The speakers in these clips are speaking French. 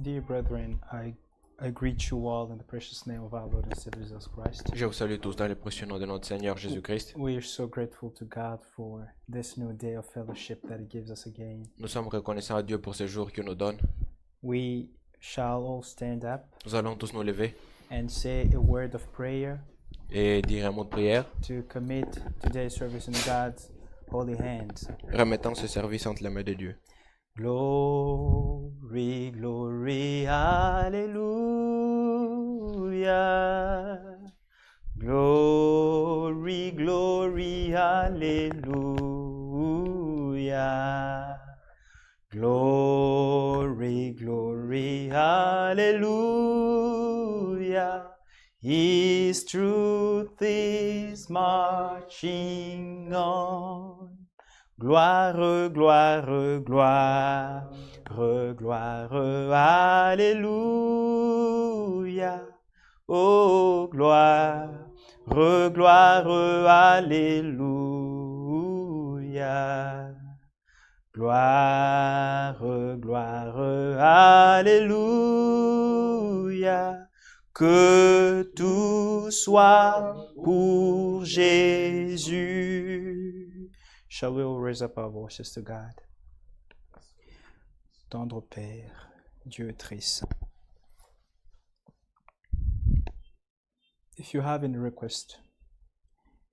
Dear brethren, I greet you all in the precious name of our Lord and Savior Jesus Christ. Je vous salue tous dans le précieux nom de notre Seigneur Jésus-Christ. We are so grateful to God for this new day of fellowship that He gives us again. Nous sommes reconnaissants à Dieu pour ce jour qu'il nous donne. We shall all stand up Nous allons tous nous lever and say a word of prayer et dire un mot de prière, to commit today's service in God's holy hands. remettant ce service entre les mains de Dieu. Glory, glory, hallelujah. Glory, glory, hallelujah. Glory, glory, hallelujah. His truth is marching on. Gloire, gloire, gloire, gloire, alléluia. Oh, gloire, gloire, alléluia. Gloire, gloire, alléluia. Que tout soit pour Jésus. Shall we all raise up our voices to God? Tendre Père, Dieu très saint. If you have any request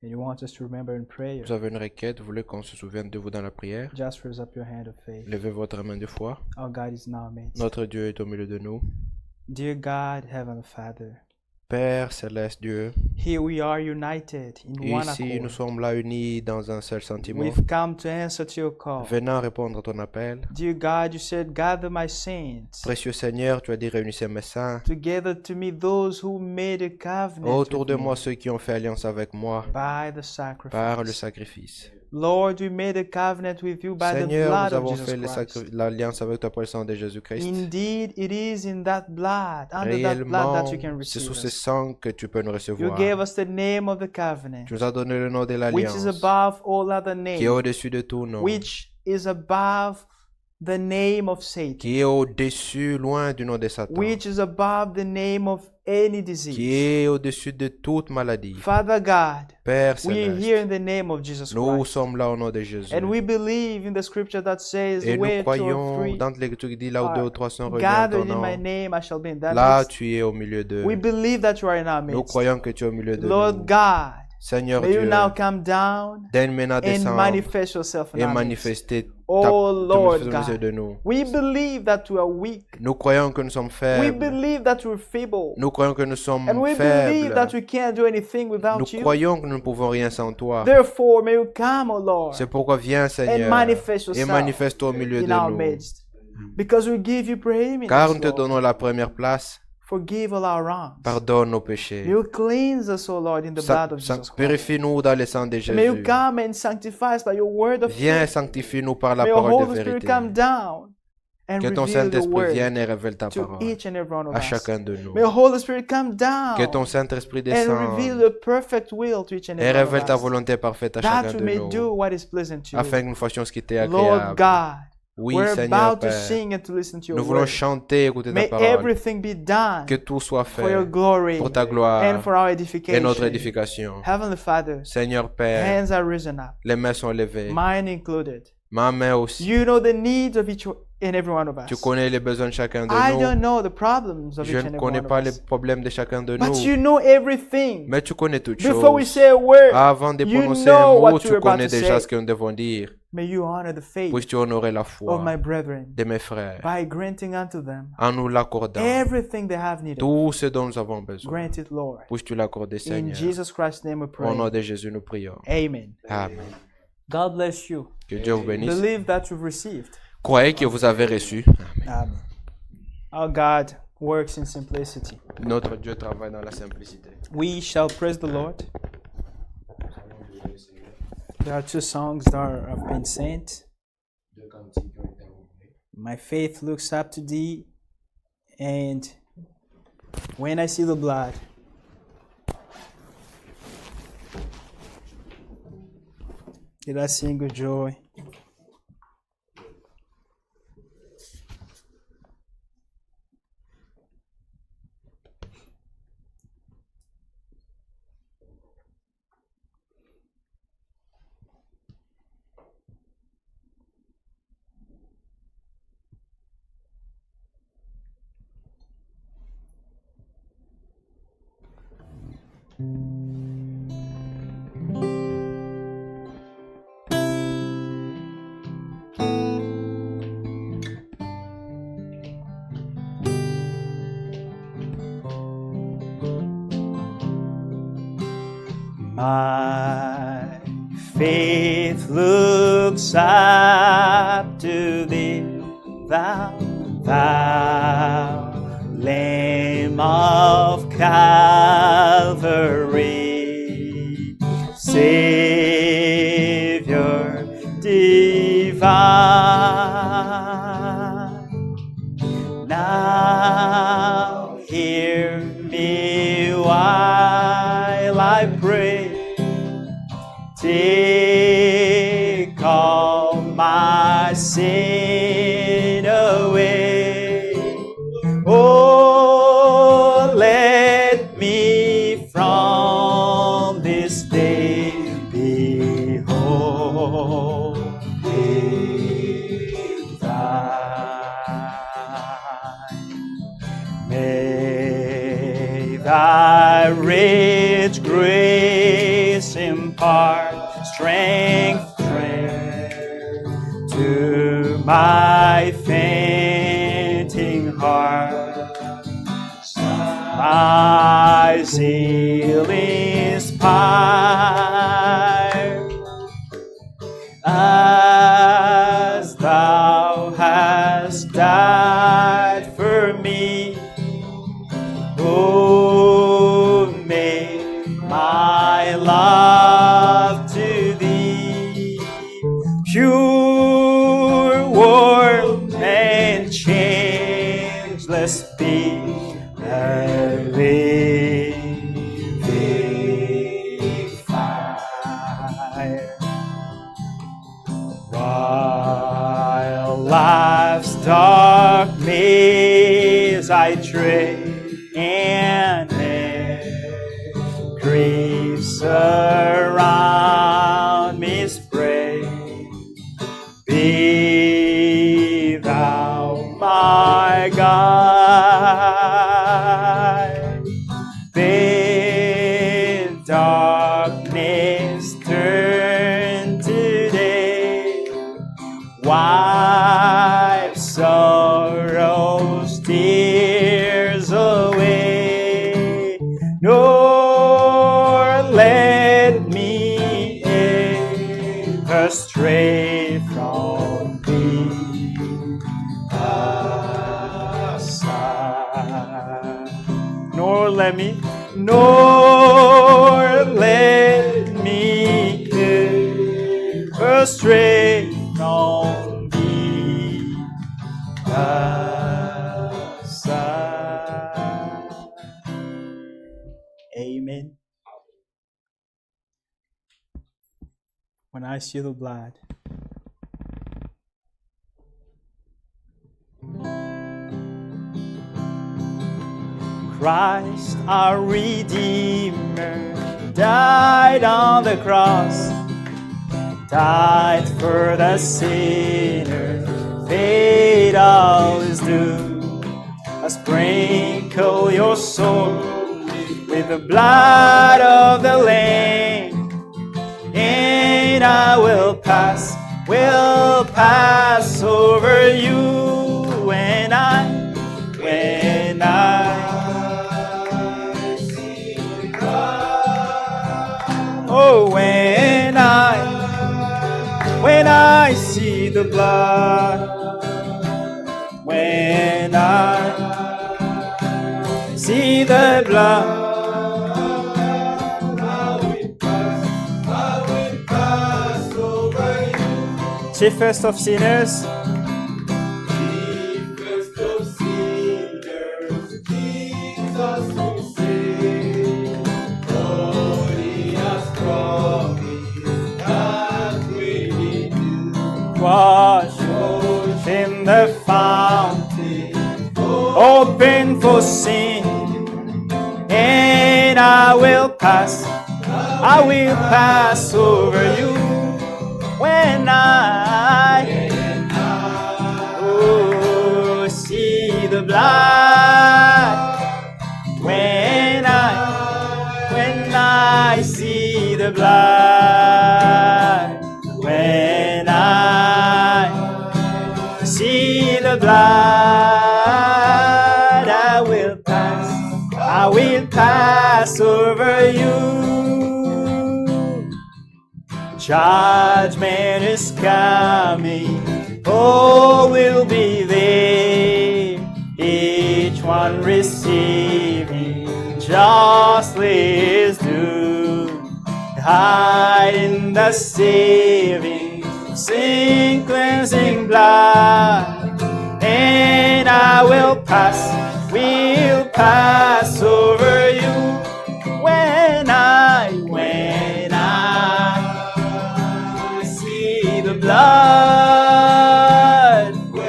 and you want us to remember in prayer, Vous avez une requête, vous voulez qu'on se souvienne de vous dans la prière? just raise up your hand of faith. Levez votre main de foi. Our God is in our midst. Notre Dieu est au milieu de nous. Dear God, Heavenly Father, Père céleste Dieu, here we are united in one ici nous accord. sommes là unis dans un seul sentiment, We've come to answer to your call. venant répondre à ton appel. Dear God, you said, gather my saints Précieux Seigneur, tu as dit réunissez mes saints. together to meet those who made a covenant Autour with de me moi ceux qui ont fait alliance avec moi by the sacrifice. par le sacrifice. Lord, we made a covenant with you by the Seigneur, blood nous of avons Jesus fait Christ. l'alliance avec toi par le sang de Jésus-Christ. Indeed, it is in that blood, under that blood Réellement, that you can c'est receive sous ce us. sang que tu peux nous You recevoir. gave us the name of the covenant, Tu nous as donné le nom de which is l'alliance, above all other qui est names, au-dessus de tout nom, which is above the name of Satan, qui est au-dessus, loin du nom de Satan, which is above the name of any qui disease. est au-dessus de toute maladie. Father God, Père we are here céleste, in the name of Jesus nous Christ. sommes là au nom de Jésus. And we believe in the scripture that says, Et nous where two or croyons three dans l'écriture qui dit là où deux ou trois sont réunis en gathered ton in my nom, name, I shall be in that là midst. tu es au milieu d'eux. We believe that you are in our Nous midst. croyons que tu es au milieu de Lord nous. God, Seigneur may you Dieu, now come down daigne maintenant and descendre manifest yourself in et our midst. manifester Oh Lord au milieu de God, nous. we believe that we are weak. Nous croyons que nous sommes We faibles. believe that we're feeble. Nous croyons que nous sommes And we believe faibles. that we can't do anything Nous without you. croyons que nous ne pouvons rien sans toi. Therefore, may you come, O Lord, C'est pourquoi viens, Seigneur, manifest et yourself manifeste-toi au milieu in de our nous. midst. Because we give you preeminence, Car nous te Lord. donnons la première place. Forgive all our wrongs. Pardonne nos May péchés. you cleanse us, O Lord, in the blood of Jesus Christ. Purifie-nous dans le sang de May you Jésus. come and sanctify us by your word of Viens, truth. sanctifie-nous par la May your parole de Holy Spirit vérité. come down and Que ton reveal your Saint-Esprit word vienne et révèle ta to parole each and every one of à us. chacun de nous. May your Holy Spirit come down Que ton Saint-Esprit and reveal descende the perfect will to each and et every one révèle ta of us, volonté parfaite à that chacun we de may do nous, what is pleasant to afin you. que nous fassions ce qui t'est Lord agréable. God, Oui, we're Seigneur about to Père, sing and to listen to nous your voulons word. chanter et écouter ta May parole. everything be done Que tout soit for your fait glory pour ta gloire and for our et edification. notre édification. Heavenly Father, Seigneur Père, hands are risen up, les mains sont levées, mine included. ma main aussi. You know the needs of each and every one of us. Tu connais les besoins de chacun de I don't nous. know the problems of Je each and ne every connais one pas of les us. problèmes de chacun de But nous. you know everything. Mais tu connais toutes Before we choses. say a word, Avant de you prononcer know un what mot, you're tu about connais to déjà say. ce que nous devons dire. May you honor the faith Puisses-tu honorer la of foi my brethren de mes frères by granting unto them en nous l'accordant. everything they have needed. Tout ce dont nous avons besoin. Grant it, Lord. Puisses-tu l'accorder, In Seigneur. Jesus Christ's name we Au nom pray. de Jésus, nous prions. Amen. Amen. God bless you. Que Dieu vous bénisse. Believe that you've received. Croyez que vous avez reçu. Amen. Our God works in simplicity. Notre Dieu travaille dans la simplicité. We shall praise the Lord. There are two songs that have been sent. My faith looks up to thee, and when I see the blood, did I sing with joy? My faith looks up to thee, thou Lamb of Calvary, Savior divine. Now hear me while I pray. Take all my sin away. Oh, let me from this day be wholly thine. May thy rich grace impart strength to my fainting heart. My zeal inspire as thou hast died for me. Oh, make my love to thee pure, warm, and changeless be, a living fire. While life's dark maze I tread, and grief surround me spread, be thou my guide. Bid darkness turn to day, wipe sorrow's tears away, nor let me ever stray from thee aside. Nor let me ever stray from thee aside. Amen. When I see the blood, Christ our Redeemer died on the cross, died for the sinner, paid all his due. Sprinkle your soul with the blood of the Lamb, and I will pass over you when I see the blood. Oh, when I see the blood, when I see the blood, I will pass over you. Chiefest of sinners, Jesus will save. Glorious promise that we do. Wash in the fountain, open for sin, and I will pass over you when I see the blood, when I see the blood, when I see the blood, I will pass over you. Judgment is coming, all will be there, each one receiving justly his due. Hide in the saving, sin cleansing blood, and I will pass over you when I see the blood, when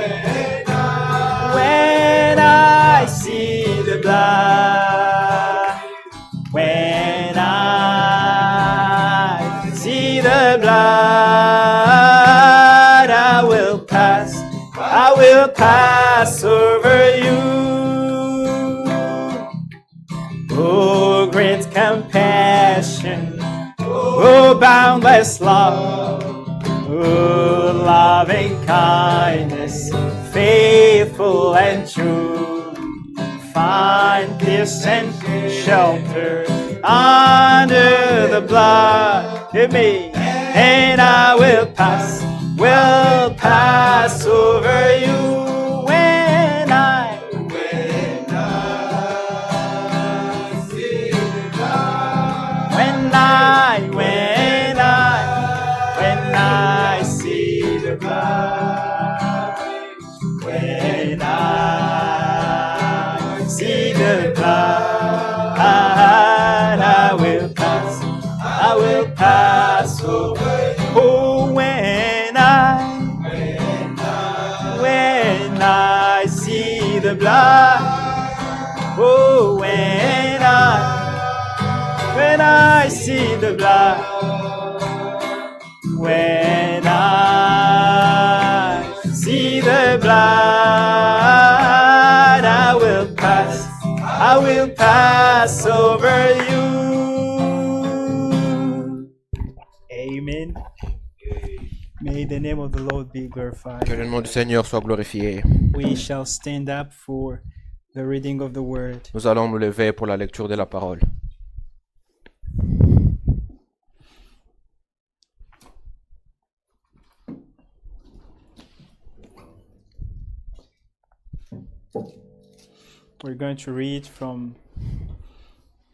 I see the blood, when I see the blood, I will pass over you. Oh, great compassion, oh, boundless love, oh, loving kindness, faithful and true. Find peace and shelter under the blood of me, and I will pass over you when I see the blood. When I see the blood, when I see the blood, I will pass over. Oh, when I see the blood, oh, when I see the blood, when I see the blood, I will pass over you. Amen. May the name of the Lord be glorified. Que le nom du Seigneur soit glorifié. We shall stand up for the reading of the word. Nous allons nous lever pour la lecture de la parole. We're going to read from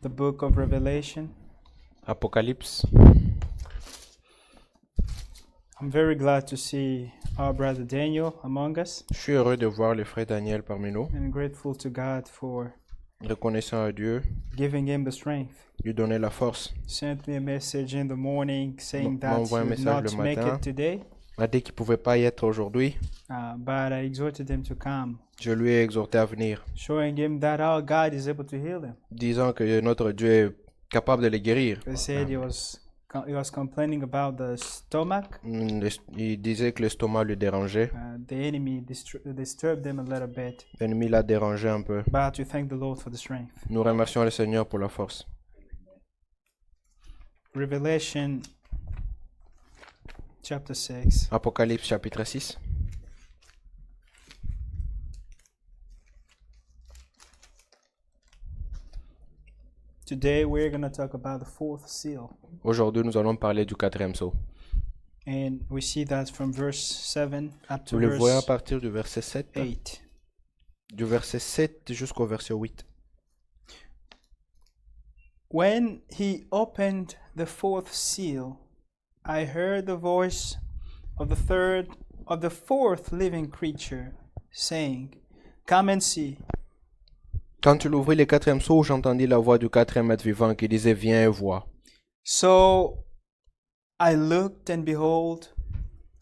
the book of Revelation. Apocalypse. I'm very glad to see our brother Daniel among us, Je suis heureux de voir le frère Daniel parmi nous. and grateful to God for Reconnaissant à Dieu, giving him the strength. lui donner la force. Sent me a message in the morning saying that M'envoie un he would message not le make matin. it today, m'a dit qu'il ne pouvait pas y être aujourd'hui. but I exhorted him to come, Je lui ai exhorté à venir, showing him that our God is able to heal him. disant que notre Dieu est capable de les guérir. He said he was complaining about the stomach. Il disait que l'estomac lui dérangeait. The enemy disturbed him a little bit, L'ennemi l'a dérangé un peu. but we thank the Lord for the strength. Nous remercions le Seigneur pour la force. Revelation chapter 6. Apocalypse chapitre 6. Today we're going to talk about the fourth seal. Aujourd'hui, nous allons parler du quatrième sceau. And we see that from verse 7 up to Nous le voyons à verse partir du verset 7, 8. du verset 7 jusqu'au verset 8. When he opened the fourth seal, I heard the voice of the fourth living creature saying, "Come and see." Quand il ouvrit le quatrième sceau, j'entendis la voix du quatrième être vivant qui disait, viens et vois. So I looked, and behold,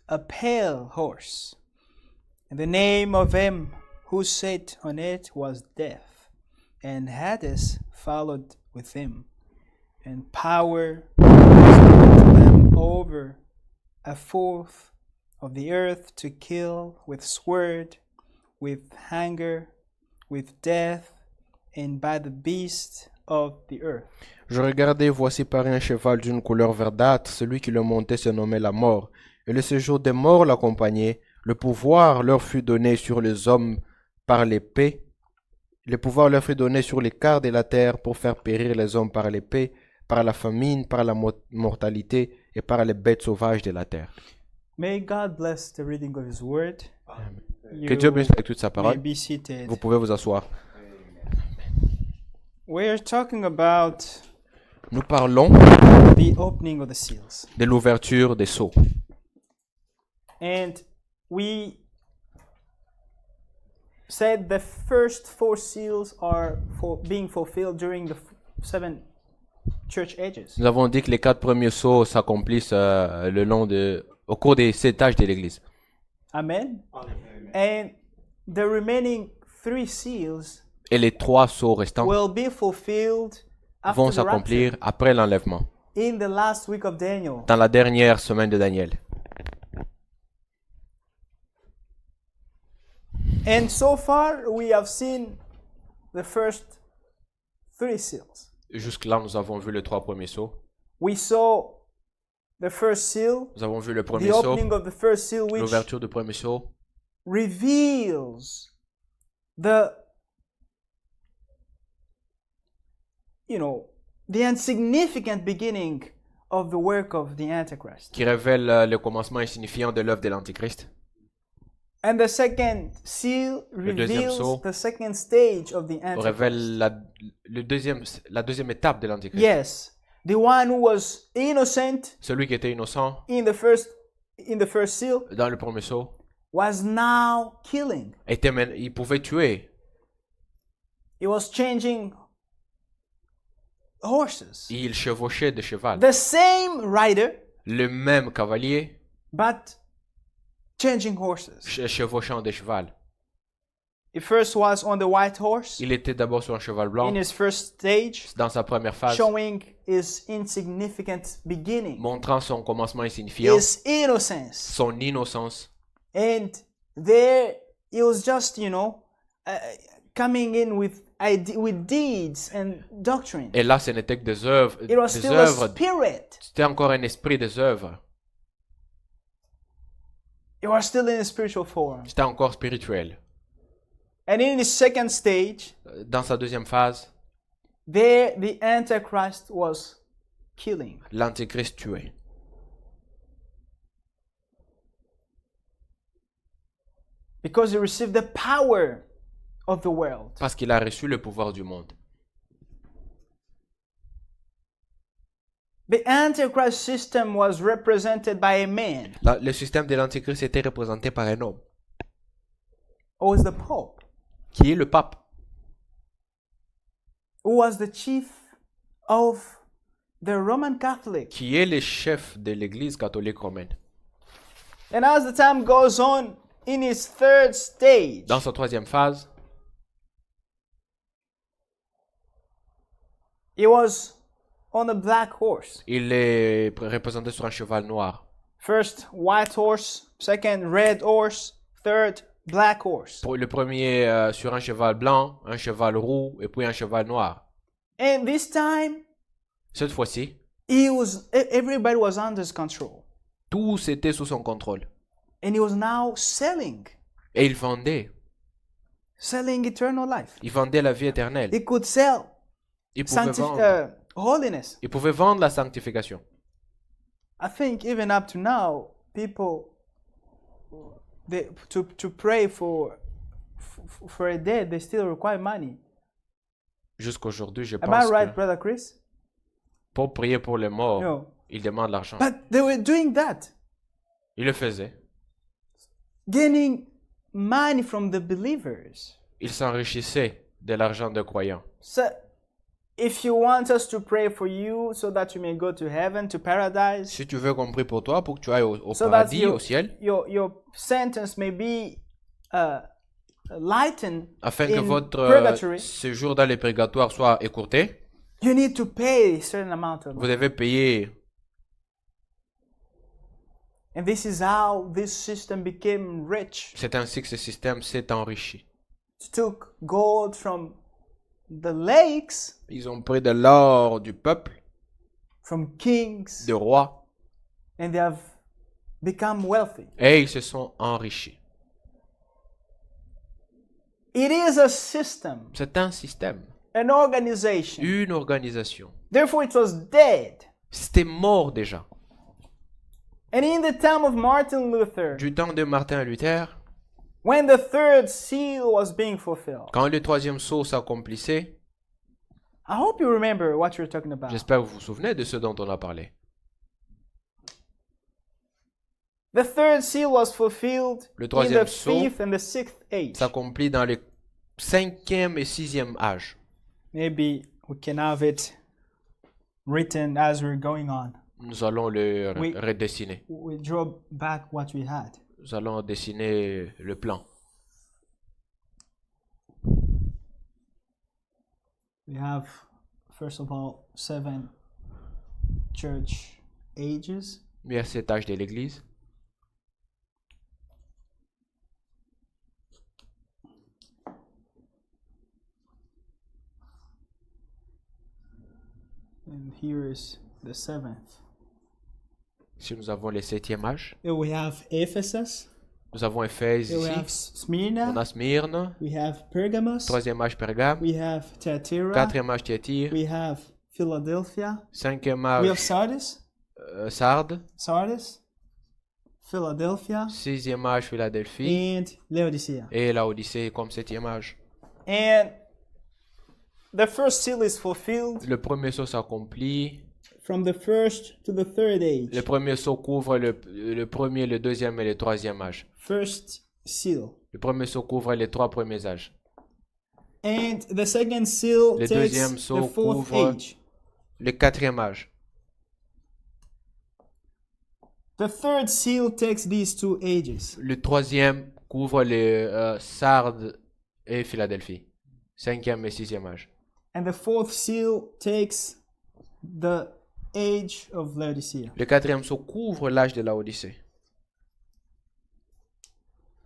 a pale horse, and the name of him who sat on it was Death, and Hades followed with him, and power was given to them over a fourth of the earth to kill with sword, with hunger, with death, and by the beast of the earth. Je regardai, voici paraît un cheval d'une couleur verdâtre, celui qui le montait se nommait la mort, et le séjour des morts l'accompagnait. Le pouvoir leur fut donné sur les hommes par l'épée. Le pouvoir leur fut donné sur les quarts de la terre pour faire périr les hommes par l'épée, par la famine, par la mortalité et par les bêtes sauvages de la terre. May God bless the reading of His Word. Que Dieu bénisse avec toute sa May parole. be seated. Vous pouvez vous asseoir. We are talking about Nous parlons the opening of the seals. de l'ouverture des sceaux. And we said the first 4 seals are being fulfilled during the 7 church ages. Nous avons dit que les 4 premiers sceaux s'accomplissent au cours des 7 âges de l'Église. Amen. And the remaining 3 seals Et les 3 sceaux restants will be fulfilled after vont the rapture s'accomplir après l'enlèvement, in the last week of Daniel. dans la dernière semaine de Daniel. And so far we have seen the first 3 seals. Jusque-là, nous avons vu les 3 premiers sceaux. We saw the first seal, Nous avons vu le premier the sceau, opening of the first seal, which l'ouverture du premier sceau, reveals the the insignificant beginning of the work of the Antichrist. qui révèle le commencement insignifiant de l'œuvre de l'Antichrist. And the second seal deuxième reveals sceau the second stage of the Antichrist. Révèle la deuxième étape de l'Antichrist. Yes, the one who was innocent Celui qui était innocent in the first seal dans le premier sceau, was now killing. il pouvait tuer. He was changing horses. Il chevauchait des chevaux. The same rider, Le même cavalier but changing horses. chevauchant des chevaux. He first was on the white horse Il était d'abord sur un cheval blanc in his first stage, dans sa première phase, showing his insignificant beginning, montrant son commencement insignifiant, his innocence. son innocence. And there he was just, coming in with deeds and doctrine. Et là, ce n'était que des œuvres. It was still a spirit. C'était encore un esprit des œuvres. It was still in a spiritual form. C'était encore spirituel. And in his second stage, Dans sa deuxième phase, there the Antichrist was killing. l'Antichrist tuait. Because he received the power of the world. Parce qu'il a reçu le pouvoir du monde. The Antichrist system was represented by a man, Le système de l'Antichrist était représenté par un homme, who was the Pope, qui est le pape, who was the chief of the Roman Catholic. qui est le chef de l'Église catholique romaine. And as the time goes on, in his third stage, Dans sa troisième phase, he was on a black horse. il est représenté sur un cheval noir. First white horse, second red horse, third black horse. Pour le premier sur un cheval blanc, un cheval roux et puis un cheval noir. And this time, Cette fois-ci, everybody was under his control. tout était sous son contrôle. And he was now selling Et il vendait. eternal life. Il vendait la vie éternelle. He could sell Il pouvait vendre. holiness. Il pouvait vendre la sanctification. I think even up to now, people to pray for a dead, they still require money. Jusqu'aujourd'hui, je Am I pense right, que Brother Chris? pour prier pour les morts, No. il demande l'argent. But they were doing that, Il le faisait. gaining money from the believers. Il s'enrichissait de l'argent des croyants. So, if you want us to pray for you so that you may go to heaven, to paradise, Si tu veux qu'on prie pour toi, pour que tu ailles au so that paradis, au ciel, your sentence may be lightened afin que in votre purgatory, séjour dans les purgatoires soit écourté, you need to pay a certain amount of vous money. devez payer. And this is how this system became rich. C'est ainsi que ce système s'est enrichi. It took gold from the lakes, Ils ont pris de l'or du peuple, from kings, des rois, and they have become wealthy. et ils se sont enrichis. It is a system, C'est un système, an organization. une organisation. Therefore, it was dead. C'était mort déjà. And in the time of Martin Luther, Du temps de Martin Luther, when the third seal was being fulfilled, quand le troisième sceau s'accomplissait, I hope you remember what you're talking about. j'espère que vous vous souvenez de ce dont on a parlé. The third seal was fulfilled Le in troisième the sceau fifth and the sixth age. s'accomplit dans le 5e et 6e âge. Maybe we can have it written as we're going on. Nous allons le Oui. redessiner. We draw back what we had. Nous allons dessiner le plan. We have, first of all, 7 church ages. Il y a 7 âges de l'Église. And here is the 7th. Ici, nous avons le 7e âge. Here we have Ephesus. Nous avons Éphèse Here we have ici. On Smyrna. a Smyrne. We have Pergamos. 3e âge Pergame. We have Thyatira. 4e âge Thyatire. We have Philadelphia. 5e We have âge Sardis. Sardes. Sardis. Philadelphia. 6e âge Philadelphie. And Laodicea. Et la Odyssée comme 7e âge. And the first seal is fulfilled Le premier sceau s'accomplit. from the first to the third age. Le premier sceau couvre le premier, le deuxième et le troisième âge. First seal. Le premier sceau couvre les 3 premiers âges. And the second seal Le takes deuxième the sceau fourth couvre age. le 4e âge. The third seal takes these 2 ages. Le troisième couvre les Sardes et Philadelphie. 5e et 6e âge. And the fourth seal takes the age of Laodicea. Le 4e sceau couvre l'âge de la Odyssée.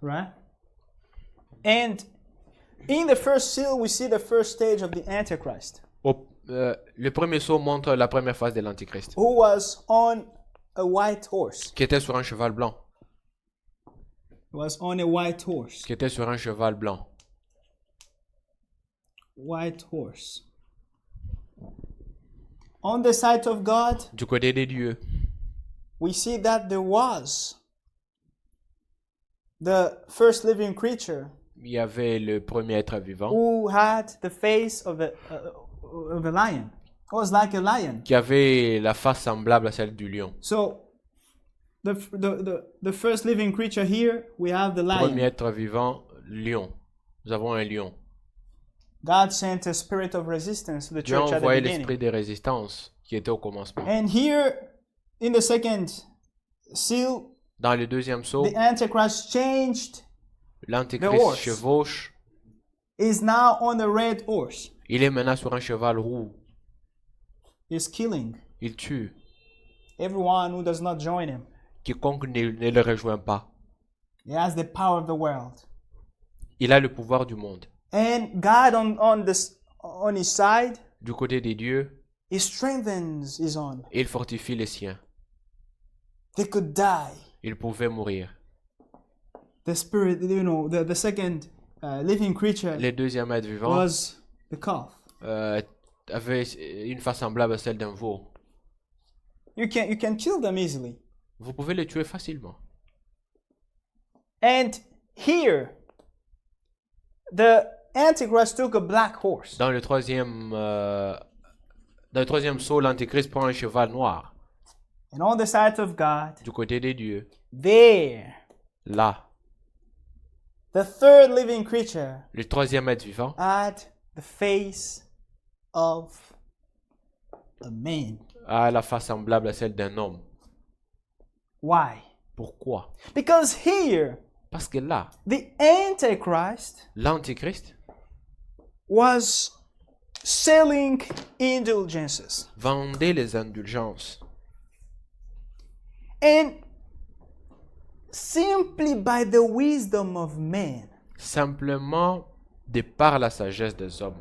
Right? And in the first seal, we see the first stage of the Antichrist, Le premier sceau montre la première phase de l'Antichrist, who was on a white horse. qui était sur un cheval blanc. Was on a white horse. Qui était sur un cheval blanc. White horse. On the side of God, Du côté des dieux, we see that there was the first living creature il y avait le premier être vivant who had the face of a lion. It was like a lion. qui avait la face semblable à celle du lion. So the first living creature here, we have the Premier lion. être vivant, lion. Nous avons un lion. God sent a spirit of resistance to the Dieu church a at the envoyé beginning. l'esprit de résistance qui était au commencement. And here in the second seal, Dans le deuxième sceau, the Antichrist changed, the l'Antichrist horse. chevauche. is now on a red horse. Il est maintenant sur un cheval roux. He's killing Il tue everyone who does not join him. quiconque ne le rejoint pas. He has the power of the world. Il a le pouvoir du monde. And God on his side, Du côté des dieux, he strengthens his own. il fortifie les siens. They could die. Il pouvait mourir. The spirit, the second living creature Le deuxième être vivant was the calf. avait une face semblable à celle d'un veau. You can kill them easily. Vous pouvez les tuer facilement. And here, the Antichrist took a black horse. Dans le troisième sceau, l'Antéchrist prend un cheval noir. And on the side of God, Du côté des dieux, there, là, the third living creature le troisième être vivant had the face of a man. a la face semblable à celle d'un homme. Why? Pourquoi? Because here, Parce que là, the Antichrist l'Antéchrist was selling indulgences. vendait les indulgences. And simply by the wisdom of man, Simplement de par la sagesse des hommes.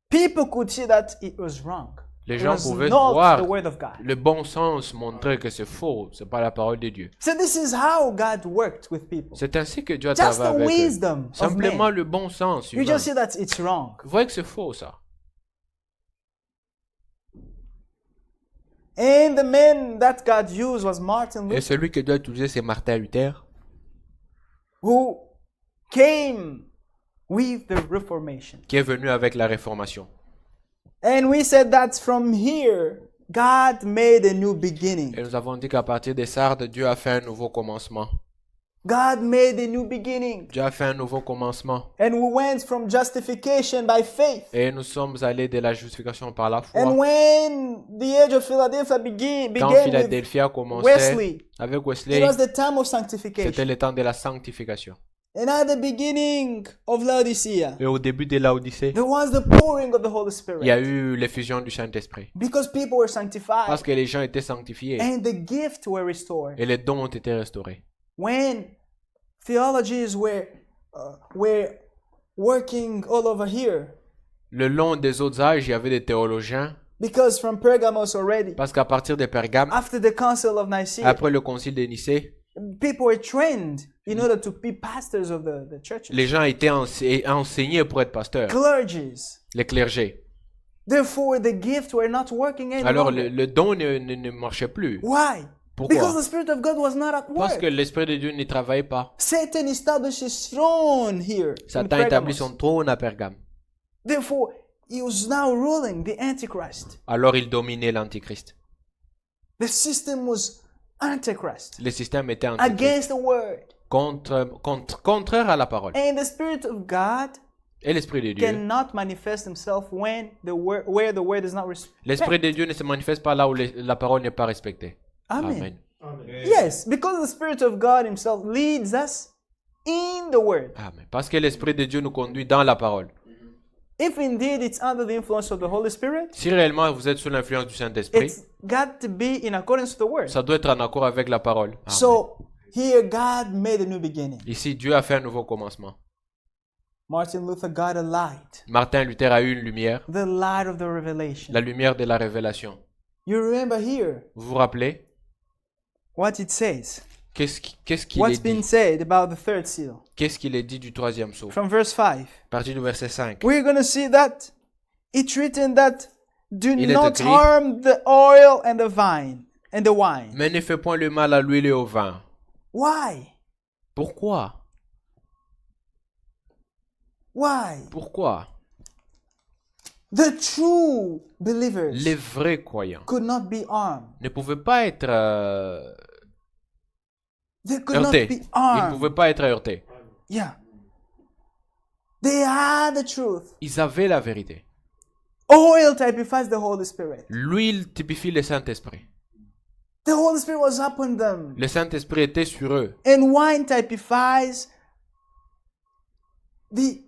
people could see that it was wrong. Les It gens was pouvaient not voir the word of God. le bon sens montrer que c'est faux, c'est pas la parole de Dieu. So this is how God worked with people. C'est ainsi que Dieu a Just travaillé the avec eux. wisdom of Simplement man. le bon sens You humain. just see that it's wrong. Vous voyez que c'est faux ça. And the man that God used was Martin Et Luther, celui que Dieu a utilisé, c'est Martin Luther, who came with the Reformation. qui est venu avec la Réformation. And we said that from here, God made a new beginning. Et nous avons dit qu'à partir des Sardes, Dieu a fait un nouveau commencement. God made a new beginning. Dieu a fait un nouveau commencement. And we went from justification by faith. Et nous sommes allés de la justification par la foi. And when the age of Philadelphia Quand began with Philadelphie a commencé Wesley, avec it Wesley, was the time of c'était sanctification. le temps de la sanctification. And at the beginning of Laodicea, Et au début de l'Odyssée, there was the pouring of the Holy il y a Spirit. eu l'effusion du Saint-Esprit. Because people were sanctified Parce que les gens étaient sanctifiés and the gifts were restored. et les dons ont été restaurés. When theologies were working all over here, Le long des autres âges, il y avait des théologiens. because from Pergamos already, Parce qu'à partir de Pergame, after the Council of Nicaea, après le concile de Nicée, people were trained in order to be pastors of the churches, les gens étaient enseignés pour être pasteurs, clergies. les clergés. Therefore, the gifts were not working Alors anymore. le don ne marchait plus. Why? Pourquoi? Because the Spirit of God was not at Parce work. que l'Esprit de Dieu ne travaillait pas. Satan established his throne here. in Satan établit Pergamos. son trône à Pergame. Therefore, he was now ruling the Antichrist. Alors il dominait l'Antichrist. The system was Antichrist, Le système était antichrist, against the word. contraire à la parole. And the Spirit of God Et l'Esprit de Dieu. cannot manifest himself when where the word is not L'Esprit respected. de Dieu ne se manifeste pas là où la parole n'est pas respectée. Amen. Amen. Yes, because the Spirit of God himself leads us in the word. Amen. Parce que l'Esprit de Dieu nous conduit dans la parole. If indeed it's under the influence of the Holy Spirit, Si réellement vous êtes sous l'influence du Saint-Esprit, it's got to be in accordance to the word. ça doit être en accord avec la parole. Amen. So here God made a new beginning. Ici, Dieu a fait un nouveau commencement. Martin Luther got a light, Martin Luther a eu une lumière, the light of the revelation. la lumière de la révélation. You remember here Vous vous rappelez what it says. qu'est-ce qu'il What's est been dit? said about the third seal. Qu'est-ce qu'il est dit du troisième sceau? From verse 5. À partir du verset 5. We're going to see that it's written that do Il est not écrit, harm the oil and the wine. Mais ne fais point le mal à l'huile et au vin. Why? Pourquoi? Why? Pourquoi? The true believers Les vrais croyants could not be harmed. ne pouvaient pas être They could not heurtés. be Ils ne harmed. pouvaient pas être heurtés. Yeah. They had the truth. Ils avaient la vérité. Oil typifies the Holy Spirit. L'huile typifie le Saint-Esprit. The Holy Spirit was upon them. Le Saint-Esprit était sur eux. And wine typifies the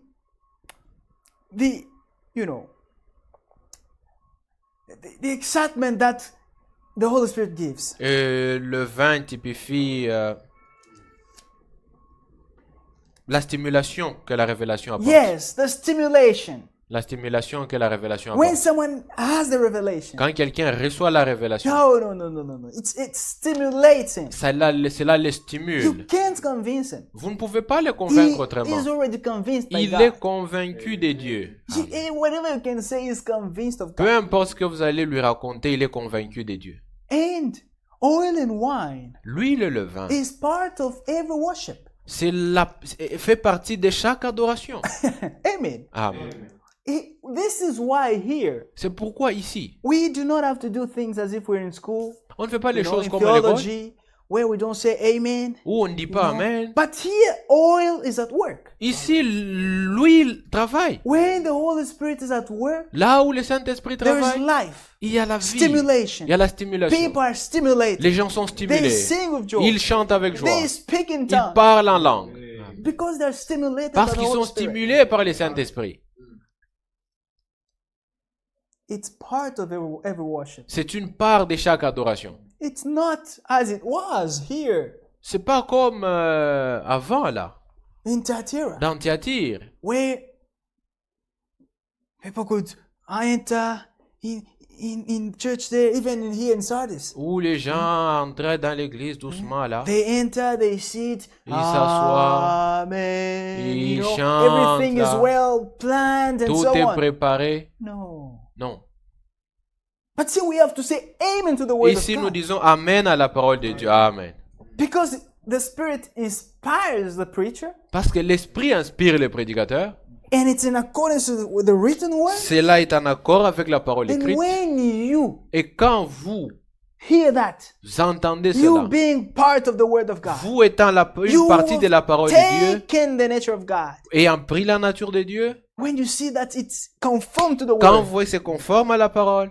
the excitement that the Holy Spirit gives. Et le vin typifie la stimulation que la révélation apporte. Yes, the stimulation. La stimulation que la révélation When apporte. someone has the revelation, Quand quelqu'un reçoit la révélation, no. It stimulates him. cela le You stimule. can't convince him. Vous ne pouvez pas le He convaincre autrement. is already convinced by Il God. est convaincu de Dieu. Whatever you can say, is convinced of Peu God. importe ce que vous allez lui raconter, il est convaincu de Dieu. And oil and wine L'huile et le vin, is part of every worship. fait partie de chaque adoration. Amen. Amen. This is why here C'est pourquoi ici, we do not have to do things as if we're in school, on ne fait pas les choses in comme à l'école, theology, where we don't say amen. où on ne dit pas Amen. But here, oil is at work. Ici, l'huile travaille. When the Holy Spirit is at work, Là où le Saint-Esprit there is travaille, life, il y a la vie, stimulation. il y a la stimulation. People are stimulated. Les gens sont They stimulés. sing with joy. Ils chantent avec joie. They speak in Ils tongues parlent en langue. because they're stimulated Parce by the qu'ils Holy sont Spirit. stimulés par le Saint-Esprit. It's part of every worship. C'est une part de chaque adoration. It's not as it was here C'est pas comme avant là, in Thyatira, dans Thyatire, where people could enter in church there, even in here in Sardis. où les gens entraient dans l'église doucement là. They enter, they sit, Ils s'assoient, Amen. ils You know, chantent, everything is là. well planned and Tout so est on. préparé. No. Non. But see, we have to say amen to the word of Ici, nous God. disons Amen à la parole de Dieu. Amen. Because the Spirit inspires the preacher, Parce que l'Esprit inspire les prédicateurs. and it's in accordance with the written word. Cela est en accord avec la parole And écrite. when you Et quand vous hear that, entendez you cela, being part of the word of God, vous étant une you partie de la parole de Dieu, take in the nature of God. ayant pris la nature de Dieu, When you see that it's conformed to the quand word, vous voyez que c'est conforme à la parole,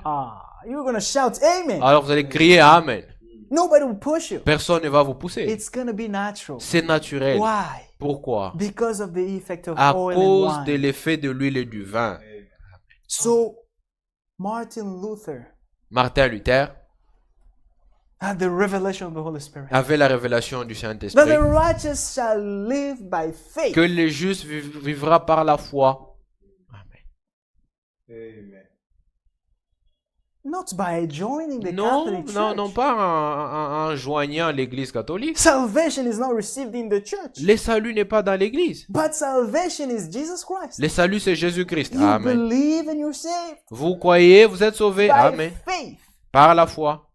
you're going to shout amen. alors vous allez crier Amen. Nobody will push you. Personne ne va vous pousser. It's going to be natural. C'est naturel. Why? Pourquoi? Because of the effect of À oil cause and de wine. l'effet de l'huile et du vin. So, Martin Luther Martin Luther had the revelation of the Holy Spirit. avait la révélation du That Saint-Esprit. the righteous shall live by faith. Que le juste vivra par la foi. Amen. Not by joining the Non, Catholic non, Church. non pas en joignant l'Église catholique. Salvation is not received in the church. Le salut n'est pas dans l'Église. But salvation is Jesus Christ. Le salut, c'est Jésus-Christ. You Amen. believe and you're saved. Vous croyez, vous êtes sauvés. By Amen. faith. Par la foi.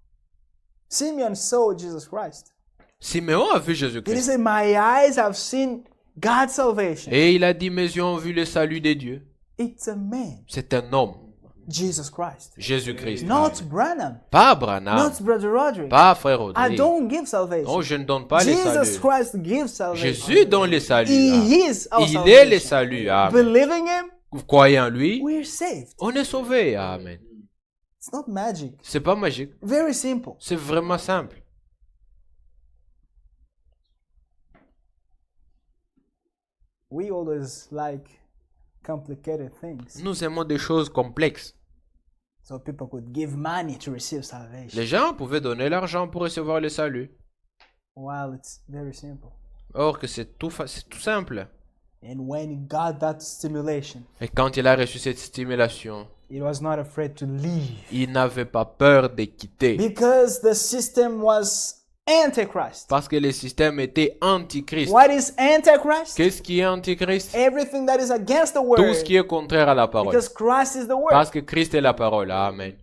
Simeon saw Jesus Christ. Siméon a vu And he Jésus-Christ. said, my eyes have seen God's salvation. Et il a dit, mes yeux ont vu le salut de Dieu. It's a man, C'est un homme. Jesus Christ. Jésus-Christ. Not Amen. Branham. Pas Branham. Not Brother Roderick. Pas Frère I Audrey. don't give salvation. Non, je ne donne pas les Jesus saluts. Christ gives salvation. Jésus donne les saluts. He Amen. is our Il est les salvation. saluts. Amen. Believing him, Vous croyez en lui, we're saved. on est sauvé. Amen. It's not magic. C'est pas magique. Very simple. C'est vraiment simple. We always like complicated things. Nous aimons des choses complexes. So people could give money to receive salvation. Les gens pouvaient donner l'argent pour recevoir le salut. While it's very simple. Or que c'est tout simple. And when he got that stimulation, Et quand il a reçu cette stimulation, he was not afraid to leave. il n'avait pas peur de quitter. Because the system was Antichrist. Parce que le système était antichrist. What is Antichrist? Qu'est-ce qui est antichrist? Everything that is against the word. Tout ce qui est contraire à la parole. Because Christ is the word. Parce que Christ est la parole. Amen.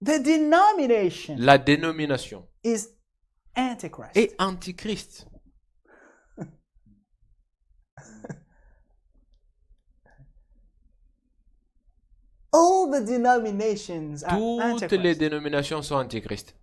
The denomination La dénomination is Antichrist. est antichrist. All the denominations are Toutes les Antichrist. dénominations sont antichrist.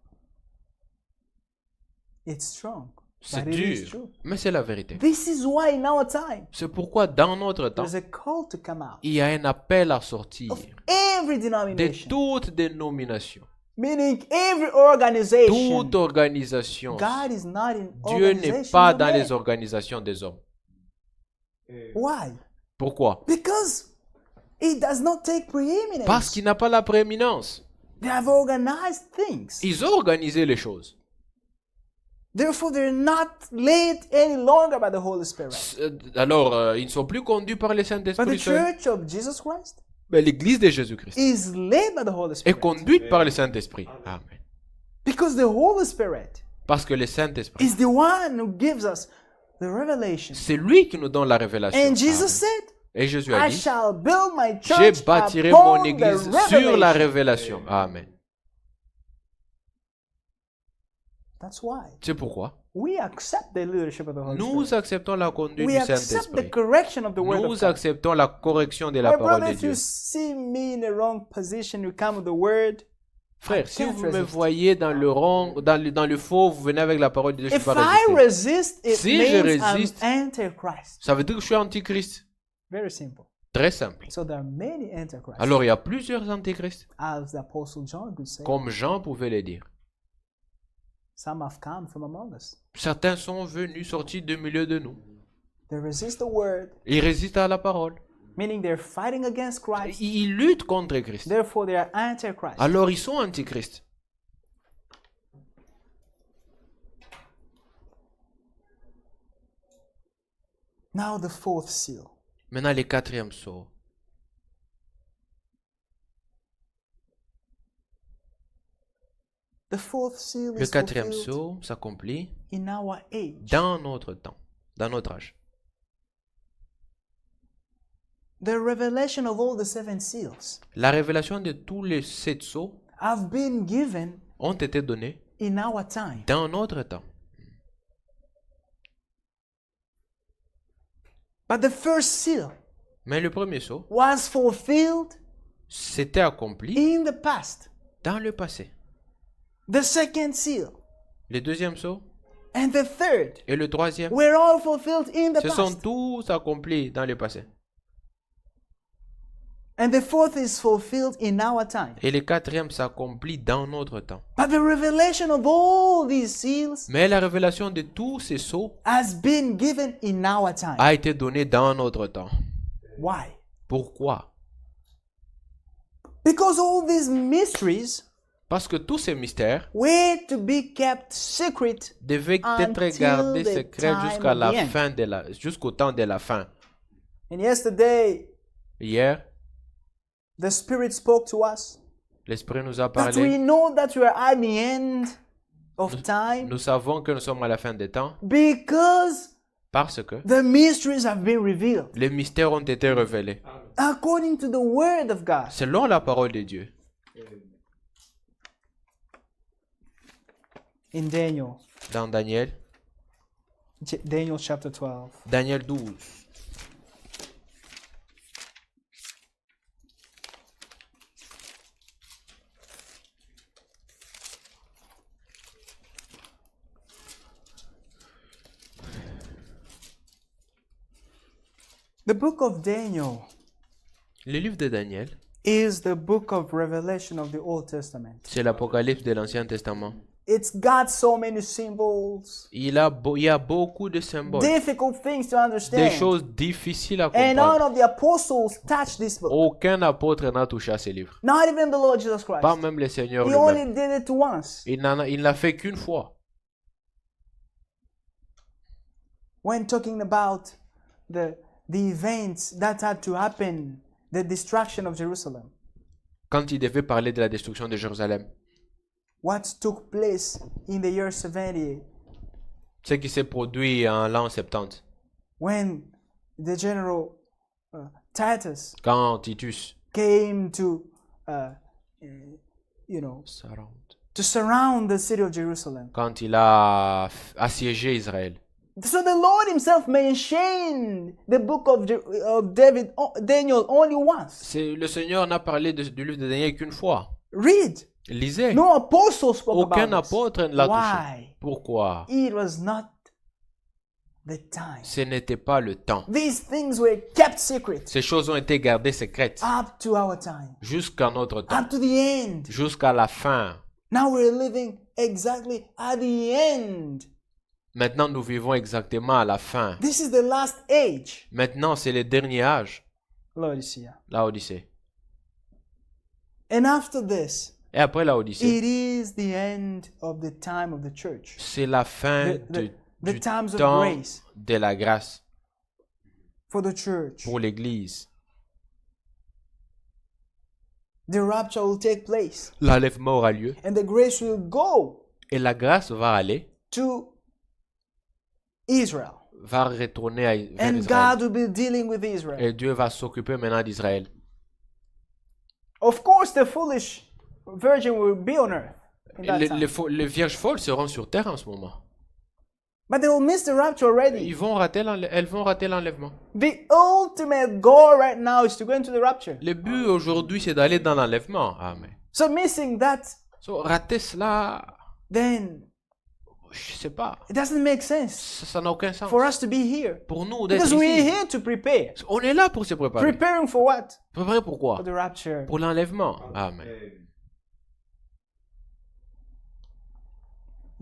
It's strong. C'est But it is dur, true. mais c'est la vérité. This is why in our time C'est pourquoi dans notre temps, there's a call to come out il y a un appel à sortir of every de denomination. toute dénomination, Meaning every organization. toute organisation. God is not in Dieu n'est organizations pas of dans men. les organisations des hommes. Why? Pourquoi? Because it does not take preeminence. Parce qu'il n'a pas la prééminence. They have organized things. Ils ont organisé les choses. Therefore, they're not led any longer by the Holy Spirit. Alors, ils ne sont plus conduits par le But the Saint-Esprit seul. church of Jesus Christ Mais l'Église de Jésus-Christ is led by the Holy est Spirit. conduite par le Saint-Esprit. Amen. Because the Holy Spirit Parce que le Saint-Esprit, is the one who gives us the revelation. c'est lui qui nous donne la révélation. And Jesus Amen. said, Et Jésus a I dit, shall build my je church bâtirai upon mon the Église sur la revelation. révélation. Amen. That's why C'est pourquoi we accept the leadership of the Holy nous Spirit. acceptons la conduite We du accept the Saint-Esprit. correction of the word of Nous God. acceptons la correction de la My parole brother, de if you Dieu. see me in a wrong position, you come with the word. Frère, I si can't vous me resist. voyez dans le rang, dans le faux, vous venez avec la parole de Dieu, je ne If peux pas I résister. resist, it Si je means résiste, I'm antichrist. Ça veut dire que je suis antichrist. Very simple. Très simple. So there are many antichrists. Alors il y a plusieurs antichrists, As the apostle John could say, comme Jean pouvait le dire. some have come from among us. Certains sont venus sortis du milieu de nous. They resist the word, Ils résistent à la parole. meaning they're fighting against Christ. Ils luttent contre Christ. Therefore, they are antichrist. Alors ils sont antichrists. Now the fourth seal. Maintenant le quatrième sceau. The fourth seal Le is quatrième fulfilled sceau s'accomplit in our age. dans notre temps, dans notre âge. The revelation of all the seven seals La révélation de tous les 7 sceaux have been given ont été donnés in our time. dans notre temps. But the first seal Mais le premier sceau was fulfilled s'était accompli in the past. dans le passé. The second seal Le deuxième sceau and the third et le troisième were all fulfilled in the se sont past. tous accomplis dans le passé. And the fourth is fulfilled in our time. Et le quatrième s'accomplit dans notre temps. But the revelation of all these seals Mais la révélation de tous ces sceaux has been given in our time. a été donnée dans notre temps. Why? Pourquoi? Because all these mysteries Parce que tous ces mystères were to be kept secret devaient être until gardés the secrets time jusqu'à of la the end. fin jusqu'au temps de la fin. And yesterday, Hier, the Spirit spoke to us l'Esprit nous a that we parlé. know that we are at the end of time Nous savons que nous sommes à la fin des temps because parce que the mysteries have been revealed les mystères ont été révélés according to the Word of God. selon la parole de Dieu. In Daniel, Dans Daniel, Daniel chapter 12. Daniel 12. The book of Daniel Le livre de Daniel, is the book of Revelation of the Old Testament. c'est l'Apocalypse de l'Ancien Testament. It's got so many symbols, Il y a beaucoup de symboles, difficult things to des understand. choses difficiles à And none comprendre. of the apostles touched this book. Aucun apôtre n'a touché à ces livres. Not even the Lord Jesus Pas Christ. même le Seigneur He lui-même. only did it once Il ne l'a fait qu'une fois. when talking about the events that had to happen, the destruction of Jerusalem. Quand il devait parler de la destruction de Jérusalem. What took place in the year 70 Ce qui s'est produit en l'an 70. when the general Titus Quand Titus came to, to surround the city of Jerusalem. quand il a assiégé Israël. So the Lord Himself mentioned the book of Daniel only once. Le Seigneur n'a parlé du livre de Daniel qu'une fois. Read. Lisez. No apostle spoke Aucun about this. apôtre ne l'a touché. Why? Pourquoi? It was not the time. Ce n'était pas le temps. These things were kept secret Ces choses ont été gardées secrètes up to our time, jusqu'à notre temps, up to the end. jusqu'à la fin. Now we're living exactly at the end. Maintenant, nous vivons exactement à la fin. This is the last age. Maintenant, c'est le dernier âge, Laodicea. la Odyssée. And after this, Et après la Odyssée, it is the end of the time of the church. c'est la fin The du times of temps grace de la grâce for the church. pour l'Église. The rapture will take place, L'enlèvement aura lieu and the grace will go et la grâce va aller, to Israel. va retourner vers And Israël. God will be dealing with Israel. Et Dieu va s'occuper maintenant d'Israël. Of course, the foolish virgin will be on earth in that time. Les vierges folles seront sur terre en ce moment. But they will miss the rapture already. Elles vont rater l'enlèvement. The ultimate goal right now is to go into the rapture. Le but aujourd'hui, c'est d'aller dans l'enlèvement. Amen. So missing that, So, rater cela, then je sais pas. it doesn't make sense Ça n'a aucun sens. for us to be here. Pour nous d'être Because we're ici. here to prepare. On est là pour se préparer. Preparing for what? Préparer pourquoi? For the rapture. Pour l'enlèvement. Amen.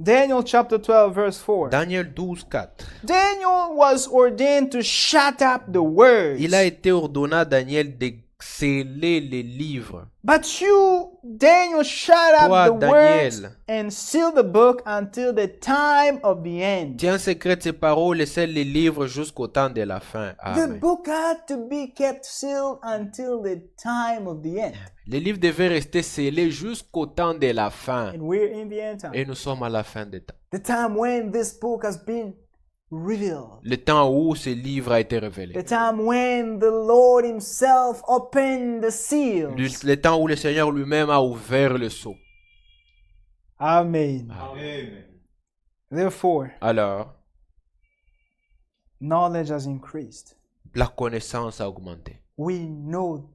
Daniel chapter 12 verse 4. Daniel 12, 4. Daniel was ordained to shut up the words. Il a été ordonné à Daniel de sceller les livres. But you, Daniel, shut up Toi, the words Daniel. and seal the book until the time of the end. Tiens secret ces paroles et scelle les livres jusqu'au temps de la fin. The Amen. book had to be kept sealed until the time of the end. Les livres devaient rester scellés jusqu'au temps de la fin. And we're in the end time. Et nous sommes à la fin des temps. The time when this book has been revealed. Le temps où ce livre a été révélé. The time when the Lord himself opened the seals. Le temps où le Seigneur lui-même a ouvert le sceau. Amen. Amen. Therefore, Alors, knowledge has increased. la connaissance a augmenté. We know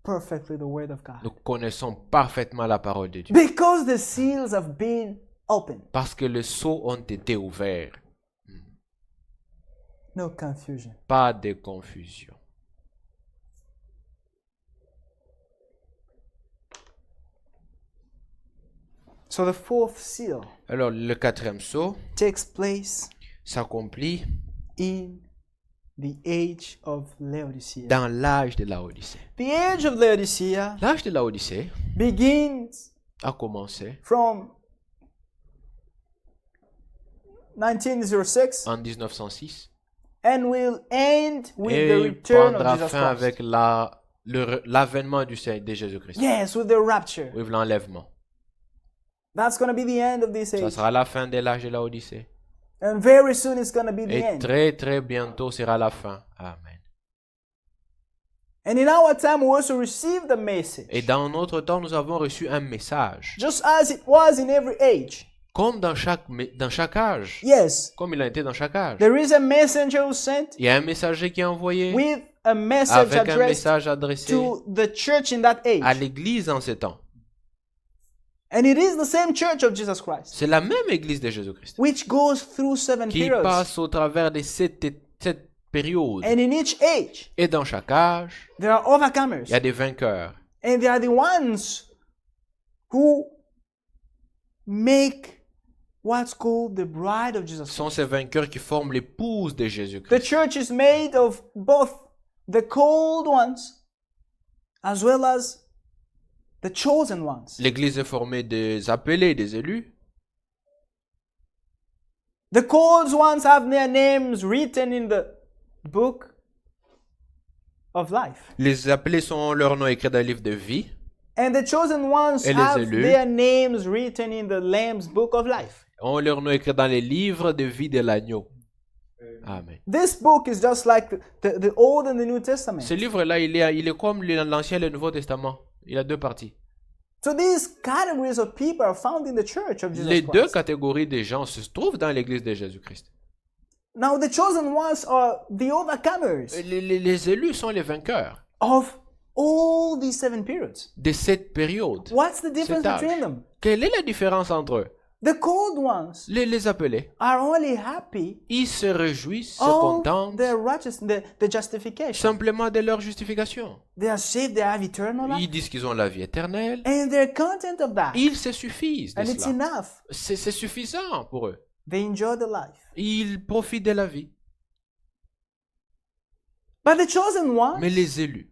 perfectly the word of God. Nous connaissons parfaitement la parole de Dieu. Because the seals have been opened. Parce que les sceaux ont été ouverts. No confusion. Pas de confusion. So the fourth seal Alors, le quatrième sceau takes place s'accomplit in the age of Laodicea. dans l'âge de la Odyssée. The age of Laodicea L'âge de la Odyssée begins a commencé from 1906 en 1906 and will end with the et return of prendra Jesus fin Christ. avec l'avènement du Seigneur de Jésus-Christ. Yes, with the rapture. Oui, l'enlèvement. That's going to be the end of this Ça age. sera la fin de l'âge de la Odyssée. And very soon it's going to be the Et end. très très bientôt sera la fin. Amen. And in our time, we also receive the message. Et dans notre temps, nous avons reçu un message. Just as it was in every age. Comme dans chaque âge. Yes, Comme il a été dans chaque âge. there is a messenger who's sent Il y a un messager qui est envoyé with a message avec un addressed message adressé to the church in that à age. l'église en ce temps. And it is the same church of Jesus Christ, C'est la même église de Jésus-Christ which goes through 7 qui periods. passe au travers de cette période. And in each age, Et dans chaque âge, there are overcomers. il y a des vainqueurs. And they are the ones who make what's called the bride of Jesus Ce sont Christ. ces vainqueurs qui forment l'épouse de The Jésus-Christ. church is made of both the called ones as well as the chosen ones. L'église est formée des appelés, des élus. The called ones have their names written in the book of life. Les appelés sont leurs noms écrits dans le livre de vie. And the chosen ones Et les have élus their names written in the Lamb's book of life. Ont leurs noms écrits dans les livres de vie de l'agneau. Amen. This book is just like the Old and the New Testament. Ce livre-là, il est comme l'Ancien et le Nouveau Testament. Il a deux parties. So these categories of people are found in the church of Jesus Les deux Christ. catégories de gens se trouvent dans l'église de Jésus-Christ. Now the chosen ones are the overcomers Les élus sont les vainqueurs of all these 7 periods. de cette période. What's the difference Cet âge. between them? Quelle est la différence entre eux? The called ones Les appelés, are only happy ils se réjouissent, se of contentent their righteousness, the justification. simplement de leur justification. They are saved, they have eternal life, Ils disent qu'ils ont la vie éternelle. and they're content of that. Ils se suffisent de And it's cela. enough. C'est suffisant pour eux. They enjoy the life. Ils profitent de la vie. But the chosen ones Mais les élus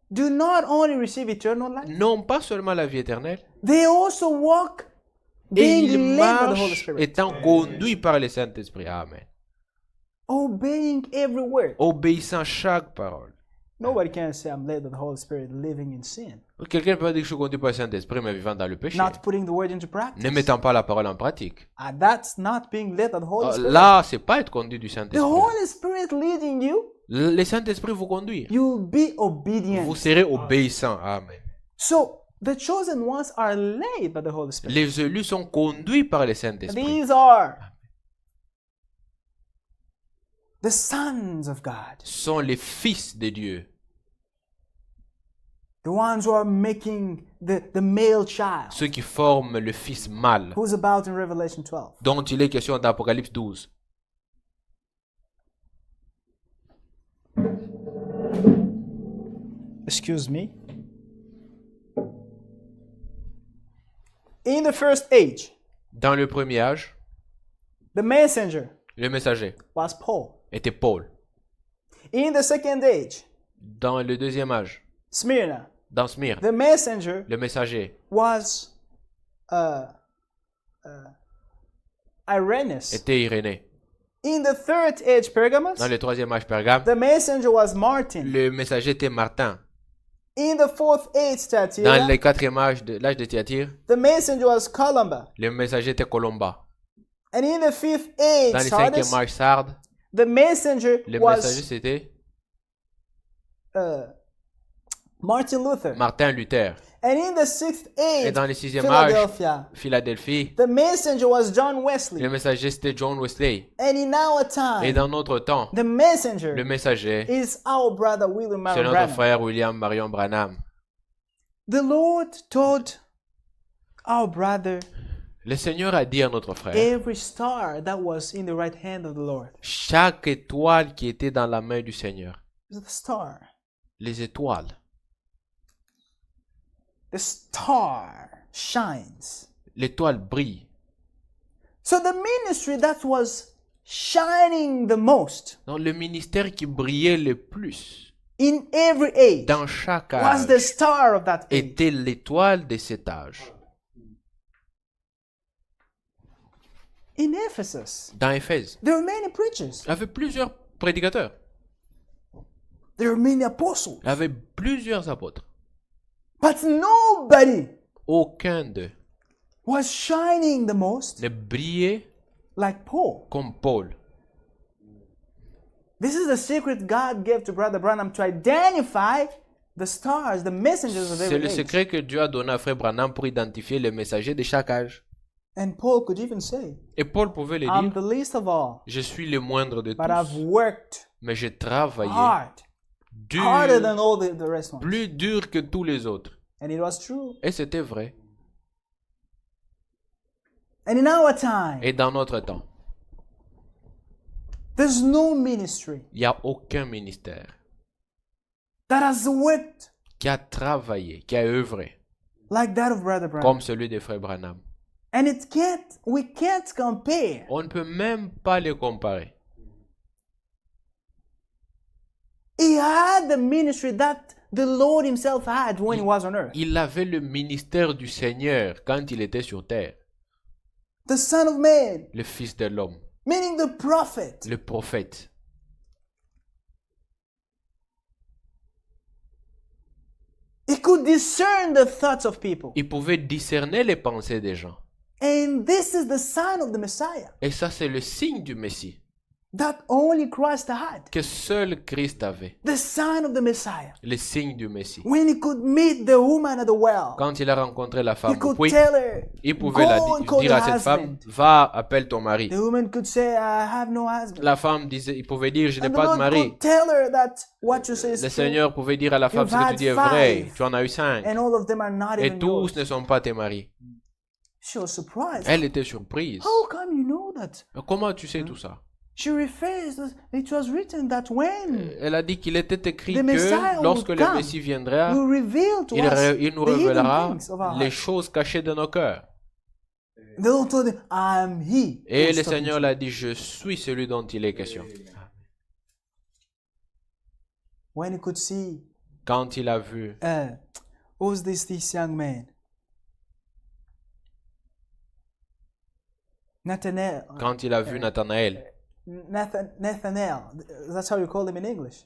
do not only receive eternal life, n'ont pas seulement la vie éternelle, they also walk et being ils led by the Holy marchent Spirit, étant conduits par le Saint-Esprit. Amen. obeying every word. Obéissant chaque parole. Nobody can say I'm led by the Holy Spirit living in sin, Quelqu'un peut dire que je suis conduit par le Saint-Esprit, mais vivant dans le péché. not putting the word into practice. Ne mettant pas la parole en pratique. That's not being led by the Holy Spirit. Là, c'est pas être conduit du The Saint-Esprit. Holy Spirit leading you, Le Saint-Esprit vous conduire. you'll be obedient. Vous serez obéissant. Amen. So the chosen ones are led by the Holy Spirit. Les élus sont conduits par le Saint-Esprit. These are the sons of God, Sont les fils de Dieu. the ones who are making the male child, Ceux qui forment le fils mâle, who's about in Revelation 12. dont il est question dans Apocalypse 12. Excuse me. In the first age, Dans le premier âge, the messenger le messager was Paul. était Paul. In the second age, Dans le deuxième âge, Smyrna, dans Smyrne, the messenger le messager was Irenaeus. était Irénée. In the third age, Pergamos, Dans le troisième âge, Pergame, the messenger was Martin. le messager était Martin. In the fourth age, Dans Thyatira, le quatrième âge, l'âge de Thyatire, the messenger was Columba. le messager était Colomba. And in the fifth age, Dans les cinquièmes Sardis, âges Sardes, the messenger le messager was c'était Martin Luther. Martin Luther. And in the sixth Et age, dans les sixième âge, Philadelphia, Philadelphie, the messenger was John le Wesley. messager c'était John Wesley. And in our Et time, dans notre temps, the messenger le messager, is our brother William c'est Marion notre Branham. frère William Marion Branham. The Lord told our brother Le Seigneur a dit à notre frère, every star that was in the right hand of the Lord. chaque étoile qui était dans la main du Seigneur, The star. les étoiles, The star shines. l'étoile brille. So the ministry that was shining the most Donc le ministère qui brillait le plus in every age dans chaque was âge the star of that age. était l'étoile de cet âge. In Ephesus, Dans Éphèse, there were many preachers. il y avait plusieurs prédicateurs, There were many apostles. il y avait plusieurs apôtres. But nobody Aucun d'eux was shining the most ne brillait like Paul. comme Paul. This is the secret God gave to Brother Branham to identify the stars, the messengers of C'est every le age. secret que Dieu a donné à Frère Branham pour identifier les messagers de chaque âge. And Paul could even say, Et Paul pouvait le I'm dire, the least of all, je suis le moindre de but I've tous, worked mais j'ai travaillé hard, harder dur, than all the rest ones. plus dur que tous les autres. And it was true. Et c'était vrai. And in our time, Et dans notre temps, there's no ministry il n'y a aucun ministère that has worked qui a travaillé, qui a œuvré like that of Brother Branham. comme celui de Frère Branham. And we can't compare. On ne peut même pas les comparer. He had the ministry that the Lord himself had when he was on earth. Il avait le ministère du Seigneur quand il était sur terre, The Son of Man, le Fils de l'homme, meaning the prophet. le prophète. He could discern the thoughts of people. Il pouvait discerner les pensées des gens. And this is the sign of the Messiah Et ça, c'est le signe du Messie that only Christ had. que seul Christ avait. The sign of the Messiah. Le signe du Messie. When he could meet the woman at the well, Quand il a rencontré la he femme au could puits, tell her, il pouvait go and call dire your à cette femme, husband. va, appelle ton mari. The woman could say, I have no husband. La femme disait, il pouvait dire, je n'ai And the pas de Lord mari. could tell her that what you say is Le true, Seigneur pouvait dire à la femme, You've ce que tu had dis est vrai. 5. Tu en as eu 5. and all of them are not Et even tous yours. ne sont pas tes maris. She was surprised. Elle était surprise. How come you know that? Comment tu sais tout ça? She refers, it was written that when Elle a dit qu'il était écrit The Messiah que lorsque will le come, Messie viendra, will reveal to il nous us the hidden révélera things of our les heart. choses cachées de nos cœurs. The Lord told him, I am he. who Et was le talking Seigneur to l'a dit, je suis celui dont il est question. you." When he could see, Quand il a vu, who's this young man? Nathanael. quand il a vu Nathanaël, Nathanael. That's how you call him in English.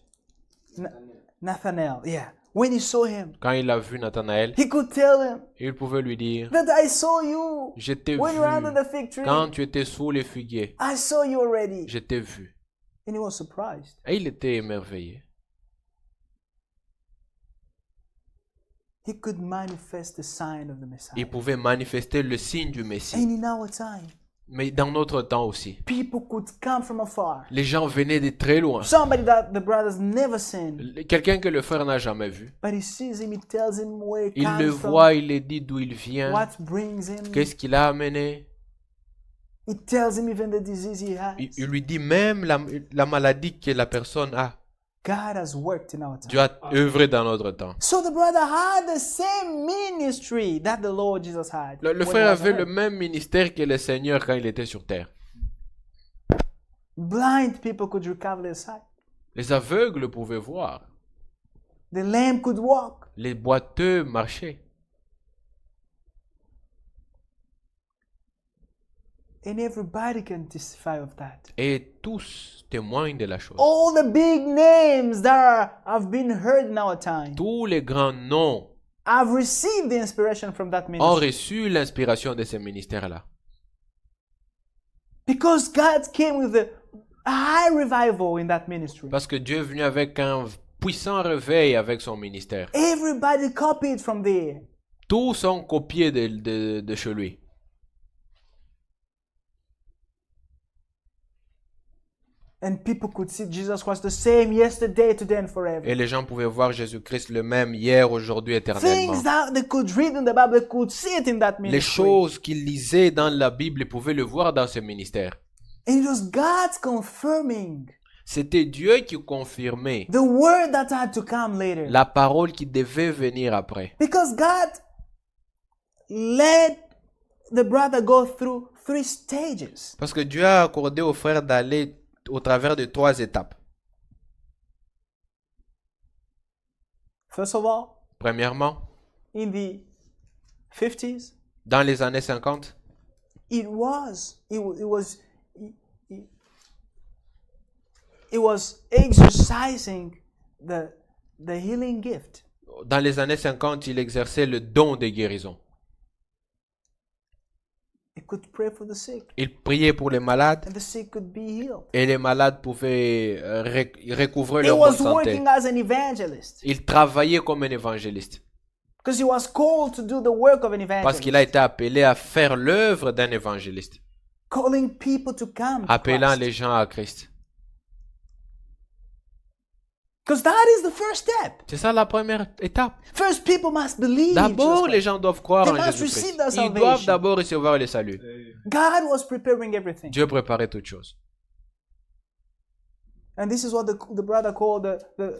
Nathanael, yeah. When he saw him, quand il a vu Nathanaël, he could tell him il pouvait lui dire, that I saw you je t'ai when you were under vu the fig tree. quand tu étais sous les figuiers. I saw you already. Je t'ai vu. And he was surprised. Et il était émerveillé. He could manifest the sign of the Messiah. Il pouvait manifester le signe du Messie. And in our time, Mais dans notre temps aussi, people could come from afar. les gens venaient de très loin. Somebody that the brothers never seen. Quelqu'un que le frère n'a jamais vu. But he sees him, he tells him where he Il le comes from, voit, il le dit d'où il vient, what brings him. qu'est-ce qu'il a amené. He tells him even the disease he has. Il lui dit même la maladie que la personne a. God has worked in our time. Dieu a œuvré dans notre temps. So the brother had the same ministry that the Lord Jesus had. Le when he frère was avait on le earth. même ministère que le Seigneur quand il était sur terre. Blind people could recover their sight. Les aveugles pouvaient voir. The lame could walk. Les boiteux marchaient. And everybody can testify of that. Et tous témoignent de la chose. All the big names that have been heard in our time Tous les grands noms have received the inspiration from that ont ministry. reçu l'inspiration de ce ministère-là. Because God came with a high revival in that ministry. Parce que Dieu est venu avec un puissant réveil avec son ministère. Everybody copied from there. Tous ont copié de chez lui. And people could see Jesus Christ the same yesterday, today, and forever. Et les gens pouvaient voir Jésus-Christ le même hier, aujourd'hui, éternellement. Things that they could read in the Bible, they could see it in that Les ministry. choses qu'ils lisaient dans la Bible, ils pouvaient le voir dans ce ministère. And it was God confirming C'était Dieu qui confirmait the word that had to come later. la parole qui devait venir après. Because God let the brother go through 3 stages. Parce que Dieu a accordé aux frères d'aller au travers de 3 étapes. First of all, Premièrement, in the 50s, dans les années 50, it was exercising the healing gift. dans les années 50, il exerçait le don de guérison. It could pray for the sick, Il priait pour les malades and the sick could be healed. et les malades pouvaient recouvrer He leur bonne was santé. working as an evangelist Il travaillait comme un évangéliste because he was called to do the work of an parce qu'il a evangelist, été appelé à faire l'œuvre d'un évangéliste, calling people to come to appelant Christ. les gens à Christ. Because that is the first step. C'est ça la première étape. First, people must believe. D'abord, Jesus les Christ. gens doivent croire They en must Jésus-Christ. receive their Ils doivent salvation. d'abord recevoir le salut. God was preparing everything. Dieu préparait toutes choses. And this is what the brother called the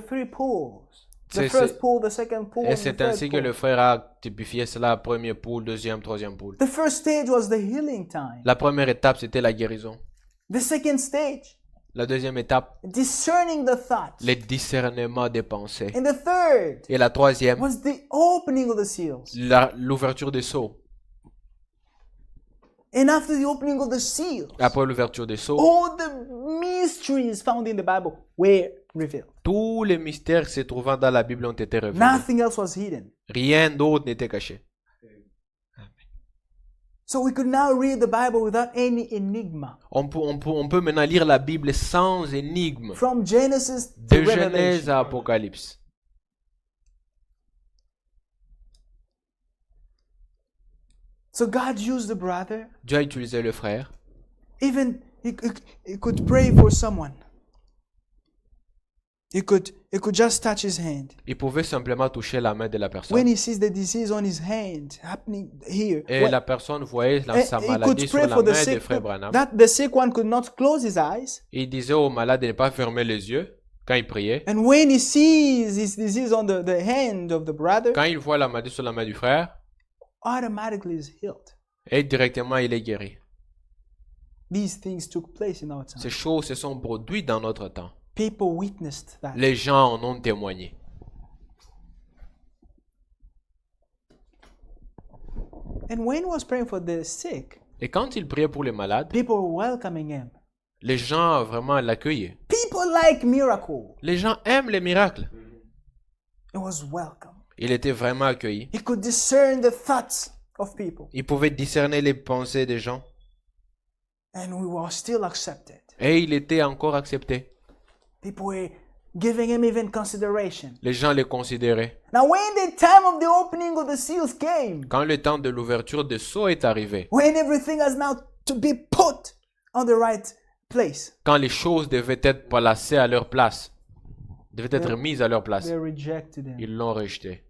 3 pools. The C'est- first c'est- pool, the second pool, Et and the c'est third ainsi que pool. le frère a typifié cela, premier poule, deuxième, troisième poule. The first stage was the healing time. La première étape, c'était la guérison. The second stage, La deuxième étape, discerning the thoughts. le discernement des pensées. And the third Et la troisième, was the opening of the seals. l'ouverture des sceaux. And after the opening of the seals, Après l'ouverture des sceaux, all the mysteries found in the Bible were revealed. tous les mystères se trouvant dans la Bible ont été révélés. Nothing else was hidden. Rien d'autre n'était caché. So we could now read the Bible without any enigma. On peut maintenant lire la Bible sans énigme, From Genesis to de Genèse Revelation. à Apocalypse. So God used the brother. Dieu a utilisé le frère. Even he could pray for someone. He could just touch his hand. Il pouvait simplement toucher la main de la When personne. he sees the disease on his hand happening here, Et la personne voyait sa he maladie could sur pray la for the main de sick. frère Branham. That the sick one could not close his eyes. Il disait au malade de ne pas fermer les yeux quand il priait. And when he sees his disease on the hand of the brother, Quand il voit la maladie sur la main du frère, automatically is healed. et directement il est guéri. These things took place in our time. Ces choses se sont produites dans notre temps. People witnessed that. Les gens en ont témoigné. And when he was praying for the sick, Et quand il priait pour les malades, people were welcoming him. les gens vraiment l'accueillaient. People like miracle. Les gens aiment les miracles. It was welcome. Il était vraiment accueilli. He could discern the thoughts of people. Il pouvait discerner les pensées des gens. And we were still accepted. Et il était encore accepté. People were giving him even consideration. Les gens les considéraient. Now when the time of the opening of the seals came, Quand le temps de l'ouverture des sceaux est arrivé, when everything has now to be put on the right place, quand les choses devaient être placées à leur place, devaient être mises à leur place, they rejected him. ils l'ont rejeté.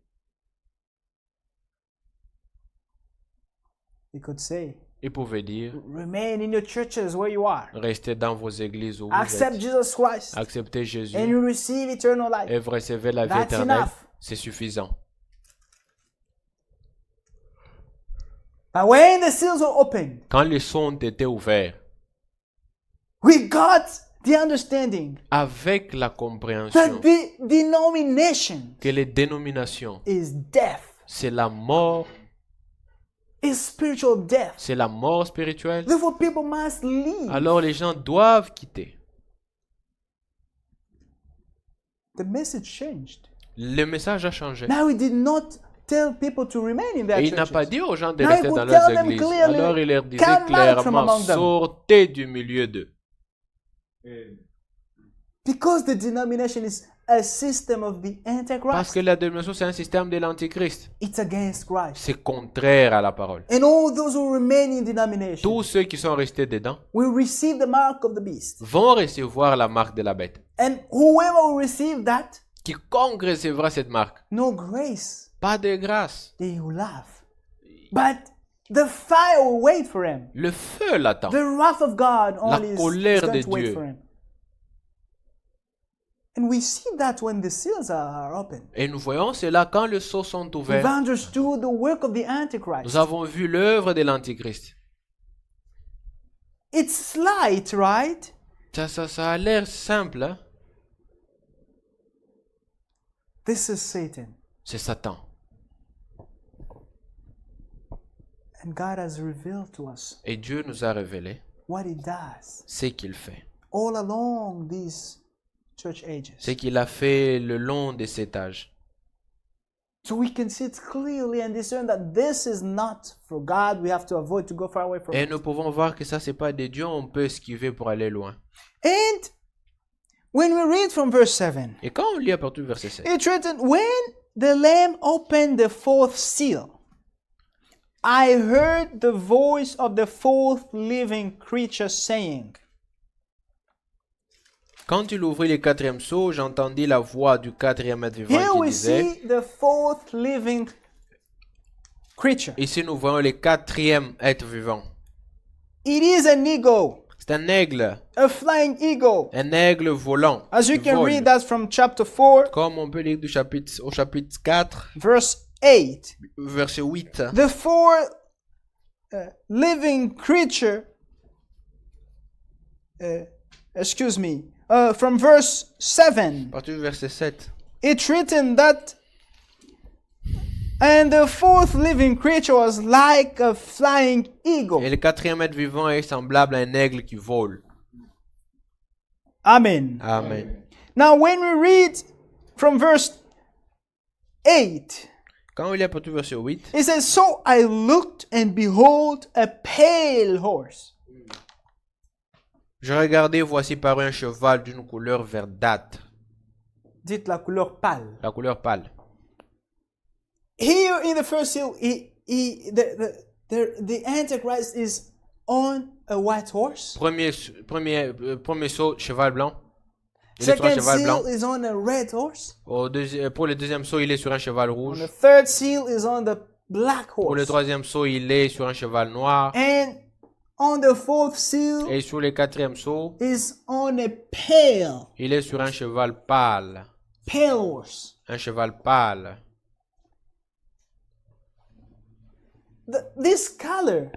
He could say, Ils pouvaient dire, remain in your churches where you are. restez dans vos églises où vous Accept êtes. Jesus Christ. Acceptez Jésus And you receive eternal life. et vous recevez la vie That's éternelle. enough. C'est suffisant. But when the seals were open, Quand les sceaux ont été ouverts, we got the understanding avec la that compréhension the denomination que les dénominations, is death, c'est la mort, is spiritual death. c'est la mort spirituelle, Therefore, people must leave. alors les gens doivent quitter. The message changed. Le message a changé. Now it did not tell people to remain in their Et il n'a churches. pas dit aux gens de Now rester he dans would leurs tell them églises. clearly, Alors il leur disait "Come out from clairement, among them." sortez du milieu d'eux. Because the denomination is a system of the Parce Antichrist. que la dénomination, c'est un système de l'Antichrist. It's against Christ. C'est contraire à la parole. And all those who remain in denomination Tous ceux qui sont restés dedans will receive the mark of the beast. vont recevoir la marque de la bête. And whoever will receive that, Quiconque recevra cette marque, no grace, pas de grâce. they will laugh. But the fire will wait for him. Le feu l'attend. The wrath of God only is colère going de to wait Dieu. for him. And we see that when the seals are open. Et nous voyons cela quand les sceaux sont We've ouverts. understood the work of the Antichrist. Nous avons vu l'œuvre de l'Antichrist. It's slight, right? Ça a l'air simple, hein? This is Satan. C'est Satan. And God has revealed to us Et Dieu nous a révélé what he does ce qu'il fait. all along these church ages. Ce qu'il a fait le long de cet âge. So we can see it clearly and discern that this is not for God. We have to avoid to go far away from Et it. nous pouvons voir que ça, c'est pas de Dieu, on peut esquiver pour aller loin. And when we read from verse 7, Et quand on lit à partir du verset 7, it's written, when the Lamb opened the fourth seal, I heard the voice of the fourth living creature saying. quand il ouvrit le quatrième sceau, j'entendis la voix du quatrième être vivant Here qui we disait, see the fourth living creature. ici nous voyons le quatrième être vivant. It is an eagle, C'est un aigle a flying eagle. volant. As you qui can vole. read that from chapter 4, Comme on peut lire au chapitre 4, verse 8. verset 8. The four living creature, from verse 7, À partir du verset 7. it's written that, and the fourth living creature was like a flying eagle. Et le quatrième être vivant est semblable à un aigle qui vole. Amen. Amen. Now, when we read from verse 8, Quand on lit à partir du verset 8, it says, "So I looked, and behold, a pale horse." je regardais, voici paru un cheval d'une couleur verdâtre. Dites la couleur pâle. La couleur pâle. Here in the first seal, the Antichrist is on a white horse. Premier saut, cheval blanc. Il est sur un Second cheval blanc. seal is on a red horse. Pour le deuxième saut, il est sur un cheval And rouge. the third seal is on the black Pour le horse. troisième saut, il est sur un cheval noir. And on the fourth seal Et sur le quatrième saut, is on a pale il est sur un cheval pâle. horse. Un cheval pâle. This color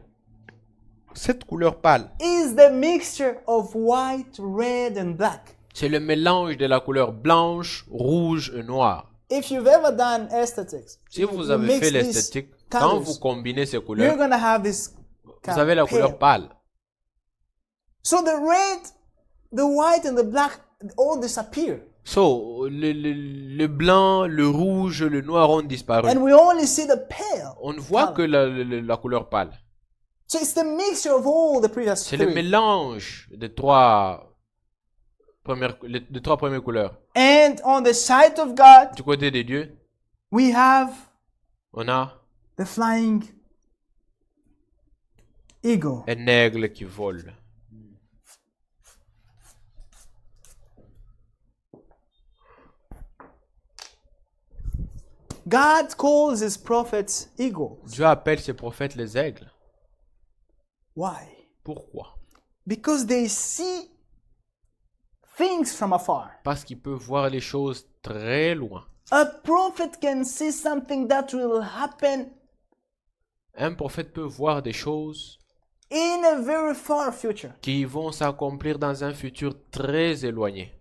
Cette couleur pâle, is the mixture of white, red, and black. c'est le mélange de la couleur blanche, rouge et noire. If you've ever done aesthetics, Si vous you avez mix fait these l'esthétique, quand colors, vous combinez ces you're couleurs, gonna have this vous avez la couleur pâle. So the red, the white, and the black all disappear, So, le blanc, le rouge, le noir ont disparu. and we only see the pale. On ne voit que la couleur pâle. So it's the mixture of all the previous C'est le three. mélange des trois premières couleurs. And on the side of God, Du côté de Dieu, we have on a the flying eagle. un aigle qui vole. God calls his prophets eagles. Dieu appelle ses prophètes les aigles. Why? Pourquoi? Because they see things from afar. Parce qu'il peut voir les choses très loin. A prophet can see something that will happen Un prophète peut voir des choses in a very far future. qui vont s'accomplir dans un futur très éloigné.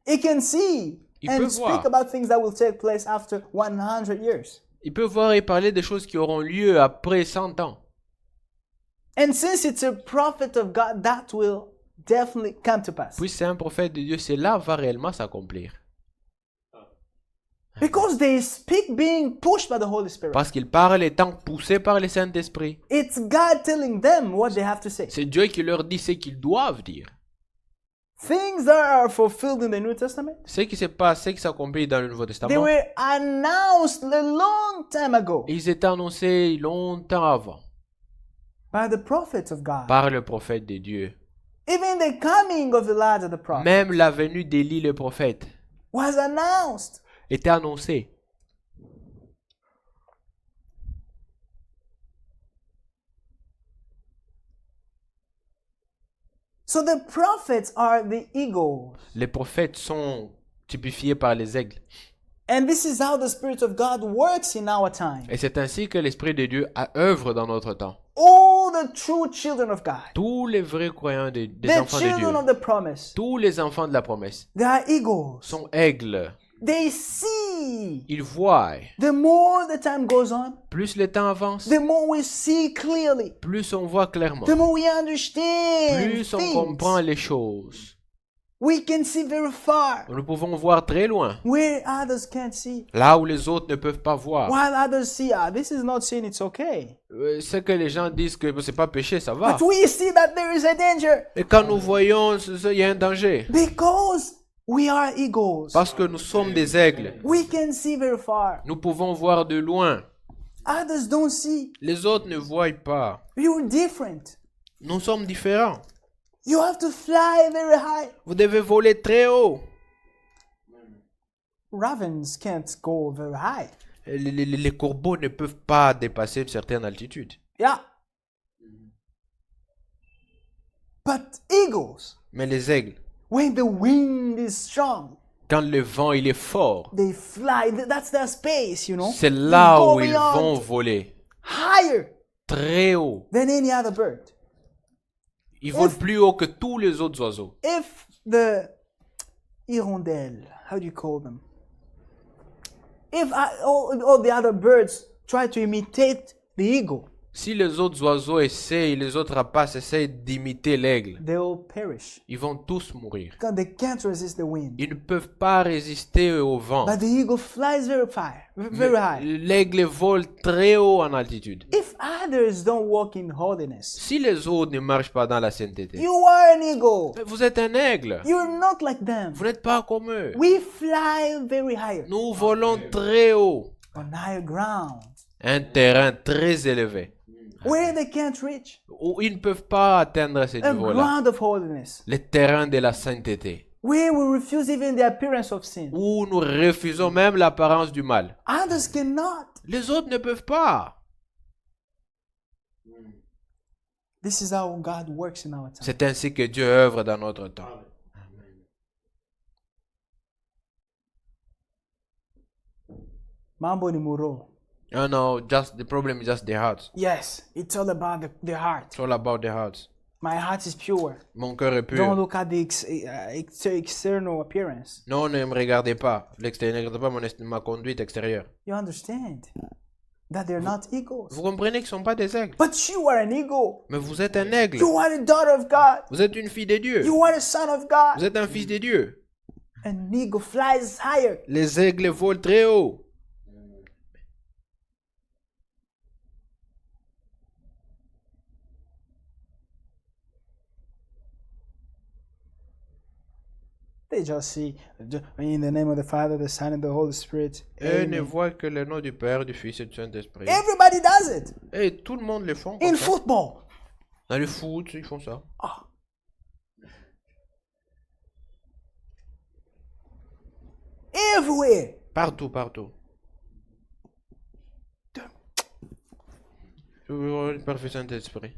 He can see Il peut and speak voir. about things that will take place after 100 years. Il peut voir et parler des choses qui auront lieu après 100 ans. And since it's a prophet of God, that will definitely come to pass. Puis c'est un prophète de Dieu, cela va réellement s'accomplir. Because they speak being pushed by the Holy Spirit. Parce qu'ils parlent étant poussés par le Saint-Esprit. It's God telling them what they have to say. C'est Dieu qui leur dit ce qu'ils doivent dire. Things that are fulfilled in the New Testament, Ce qui se passe, ce qui s'accomplit dans le Nouveau they Testament, were announced a long time ago ils étaient annoncés longtemps avant by the prophets of God. par le prophète de Dieu. Even the coming of Elijah the prophet Même la venue d'Élie le prophète was announced. était annoncée. So the prophets are the eagles. Les prophètes sont typifiés par les aigles. And this is how the Spirit of God works in our time. Et c'est ainsi que l'Esprit de Dieu œuvre dans notre temps. All the true children of God, Tous les vrais croyants des the enfants de children of Dieu, the promise, tous les enfants de la promesse they are eagles. sont aigles. They see. Ils voient. The more the time goes on, Plus le temps avance, the more we see clearly. plus on voit clairement. The more we understand Plus on things. comprend les choses. We can see very far Nous pouvons voir très loin, where others can't see. là où les autres ne peuvent pas voir. While others see, this is not sin, it's okay. Ce que les gens disent que c'est pas péché, ça va. But we see that there is a danger Et quand nous voyons, il y a un danger. because we are eagles. Parce que nous sommes des aigles. We can see very far. Nous pouvons voir de loin. Others don't see. Les autres ne voient pas. You're different. Nous sommes différents. You have to fly very high. Vous devez voler très haut. Ravens can't go very high. Les corbeaux ne peuvent pas dépasser une certaine altitude. Yeah. But eagles, Mais les aigles, when the wind is strong, quand le vent il est fort, they fly. That's their space, you know. c'est They là go où ils beyond, vont voler. higher Très haut. than any other bird. Ils volent plus haut que tous les autres oiseaux. If the hirondelle, how do you call them? If all the other birds try to imitate the eagle, Si les autres oiseaux essayent, les autres rapaces essayent d'imiter l'aigle, they will perish ils vont tous mourir. because they can't resist the wind. Ils ne peuvent pas résister au vent. But the eagle flies very far, very high. L'aigle vole très haut en altitude. If others don't walk in holiness, Si les autres ne marchent pas dans la sainteté, you are an eagle. mais vous êtes un aigle. You're not like them. Vous n'êtes pas comme eux. We fly very high Nous volons très haut. on higher ground Un terrain très élevé. where they can't reach. Où ils ne peuvent pas atteindre ce A niveau-là. ground of holiness Le terrain de la sainteté. where we refuse even the appearance of sin. Où nous refusons même l'apparence du mal. Others cannot. Les autres ne peuvent pas. This is how God works in our time. C'est ainsi que Dieu œuvre dans notre temps. Mambo ni muro. Oh no, just the problem is just the heart. Yes, it's all about the heart. It's all about the heart. My heart is pure. Mon cœur est Don't pur. look at the external appearance. Non, ne me regardez pas. L'extérieur, ne regardez pas ma conduite extérieure. You understand that they're not eagles. Vous comprenez qu'ils ne sont pas des aigles. But you are an eagle. Mais vous êtes un aigle. You are a daughter of God. Vous êtes une fille de Dieu. You are a son of God. Vous êtes un fils de Dieu. An eagle flies higher. Les aigles volent très haut. They just see in the name of the Father, the Son, and the Holy Spirit. Eux ne Amen. voient que le nom du Père, du Fils et du Saint-Esprit. Everybody does it. Et tout le monde le font comme In ça. football. Dans le foot, ils font ça. Ah. Everywhere. Partout, partout. Je veux voir le Père, Fils et Saint-Esprit.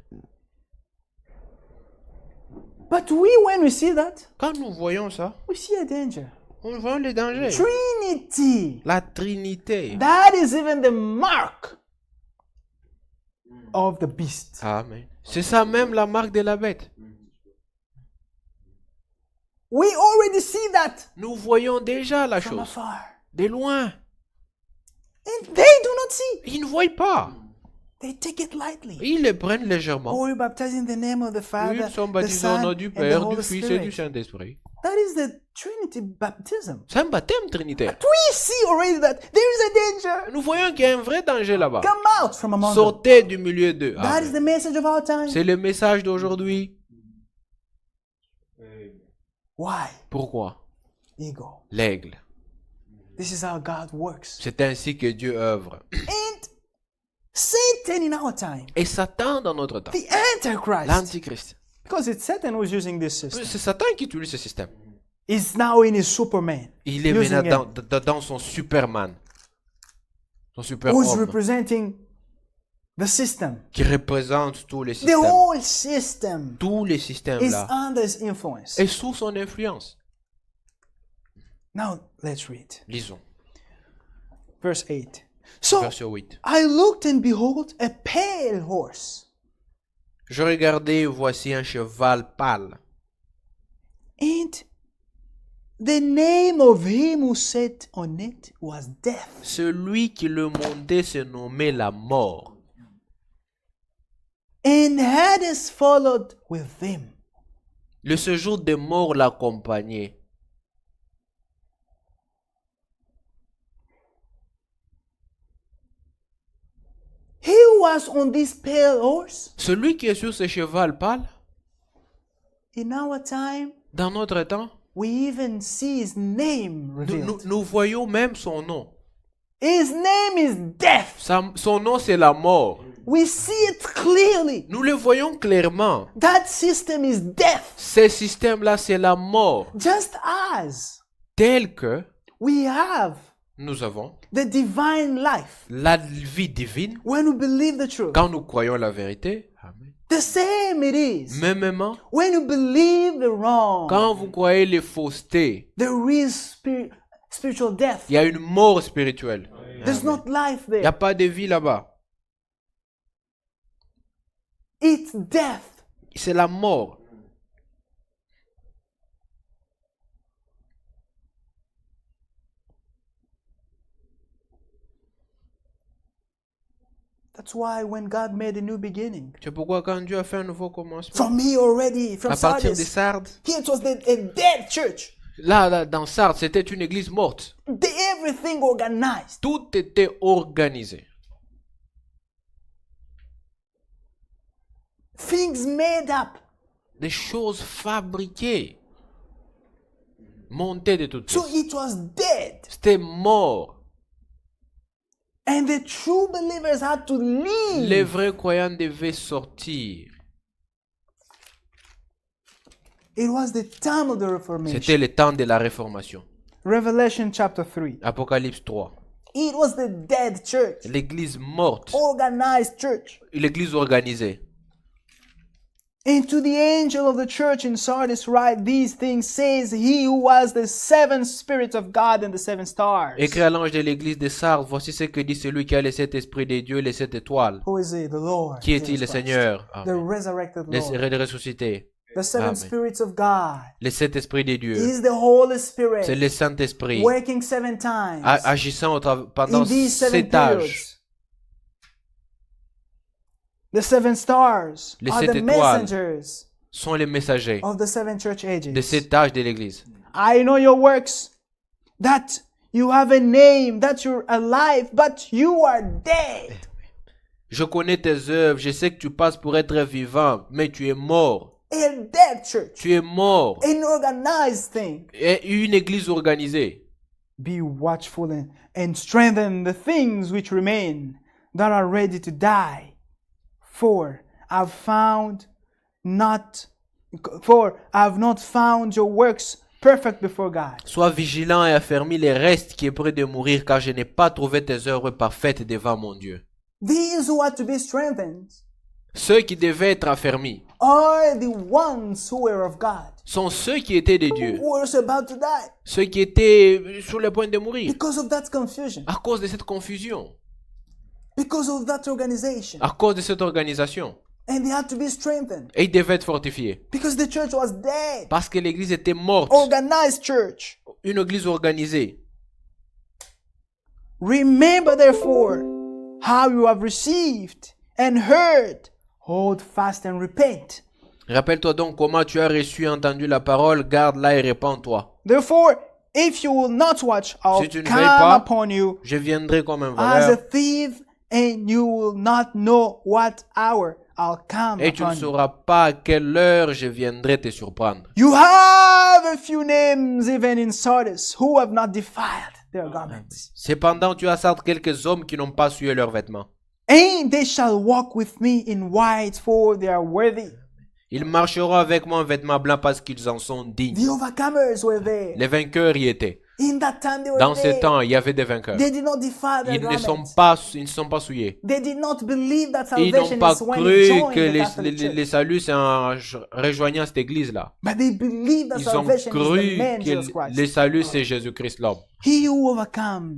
But when we see that, Quand nous voyons ça, we see a danger. on voit les dangers. Trinity. La Trinité. That is even the mark of the beast. Amen. C'est ça même la marque de la bête. We already see that Nous voyons déjà la from chose. afar. De loin. And they do not see. Ils ne voient pas. They take it lightly. Ils le prennent légèrement. Oh, we're baptized in the name of the Father, Ils sont the baptisés au Son, nom du and the Père, du Holy Fils et du Spirit. Saint-Esprit. That is the Trinity baptism. C'est un baptême trinitaire. We see already that there is a danger. Nous voyons qu'il y a un vrai danger là-bas. Come out from among them. Sortez du milieu d'eux. That is Amen. the message of our time. C'est le message d'aujourd'hui. Why? Pourquoi? Ego. L'aigle. This is how God works. C'est ainsi que Dieu œuvre. And Satan in our time, Et Satan dans notre temps. the Antichrist, L'Antichrist. because it's Satan who's using this system, C'est Satan qui utilise ce système. is now in his Superman, Il est using maintenant him, dans son Superman. Son who's super-homme. representing the system. Qui représente tous les The systèmes. whole system Tous les is systèmes-là. under his influence. Et sous son influence. Now let's read Lisons. verse 8. So Verset 8. I looked and behold a pale horse, Je regardais et voici un cheval pâle. and the name of him who sat on it was Death, Celui qui le montait se nommait la mort. and Hades followed with him. Le séjour des morts l'accompagnait. He who was on this pale horse, Celui qui est sur ce cheval pâle, in our time, dans notre temps, we even see his name revealed. nous voyons même son nom. His name is Death. Son nom, c'est la mort. We see it clearly. Nous le voyons clairement. That system is death. Ce système-là, c'est la mort. Just as Tel que we have nous avons the divine life la vie divine when we believe the truth. quand nous croyons la vérité. Amen. The same it is Mêmement, when you believe the wrong. quand vous croyez les faussetés, There is spiritual death. il y a une mort spirituelle. There's not life Il n'y a there. pas de vie là-bas. It's death. C'est la mort. That's why when God made a new beginning, C'est pourquoi quand Dieu a fait un nouveau commencement, from me already, from à partir des Sardis, Sardes, here it was a dead church. là, dans Sardes, c'était une église morte. Everything organized. Tout était organisé. Things made up. Des choses fabriquées. Montées de toutes So pièces. it was dead. C'était mort. And the true believers had to leave. Les vrais croyants devaient sortir. It was the time of the Reformation. C'était le temps de la réformation. Revelation chapter 3. Apocalypse 3. It was the dead church. L'église morte. Organized church. L'église organisée. And to the angel of the church in Sardis write these things, says he who was the seven spirits of God and the seven stars. Écrit à l'ange de l'église de Sardes, voici ce que dit celui qui a les 7 esprits de Dieu et les 7 étoiles. Who is he? The Lord. Qui est-il? Le Jesus Christ. Seigneur. The Amen. resurrected Les Lord. ressuscités. The seven Amen. spirits of God. Les 7 esprits de Dieu. Is the Holy Spirit. C'est le Saint-Esprit. Working 7 times. Agissant pendant in these 7 7 âges. periods. The 7 stars Les are 7 the étoiles. messengers Sont les messagers of the 7 church ages. de 7 âges de l'église. I know your works, that you have a name, that you're alive, but you are dead. Je connais tes œuvres, je sais que tu passes pour être vivant, mais tu es mort. A dead church. Tu es mort. An organized thing. Et une église organisée. Be watchful and strengthen the things which remain that are ready to die. For I've not found your works perfect before God. Sois vigilant et affermis les restes qui est près de mourir, car je n'ai pas trouvé tes œuvres parfaites devant mon Dieu. These who are to be strengthened Ceux qui devaient être affermis are the ones who were of God, sont ceux qui étaient de Dieu. who were about to die Ceux qui étaient sur le point de mourir. because of that confusion, À cause de cette confusion. because of that organization. À cause de cette organisation. And they had to be strengthened Et ils devaient être fortifiés. because the church was dead. Parce que l'église était morte. Organized church. Une église organisée. Remember therefore how you have received and heard. Hold fast and repent. Rappelle-toi donc comment tu as reçu et entendu la parole, garde-la et répands-toi. Therefore, if you will not watch, I'll Si tu ne come veilles pas, upon you je viendrai comme un as a voleur thief, and you will not know what hour I'll come et tu ne upon you. sauras pas à quelle heure je viendrai te surprendre. You have a few names even in Sardis who have not defiled their garments. Cependant, tu as certes quelques hommes qui n'ont pas souillé leurs vêtements. And they shall walk with me in white, for they are worthy. Ils marcheront avec moi en vêtements blancs parce qu'ils en sont dignes. The overcomers were there. Les vainqueurs y étaient. In that time they were Dans ce there. temps, il y avait des vainqueurs. They did not defile their Ils ne garments. sont pas souillés. They did not believe that Ils salvation n'ont pas is when you cru join que the Catholic Church. les saluts, c'est en rejoignant cette église-là. But they believe that Ils ont salvation is cru the man Jesus que Christ. les saluts, c'est Jésus-Christ l'homme. He who overcomes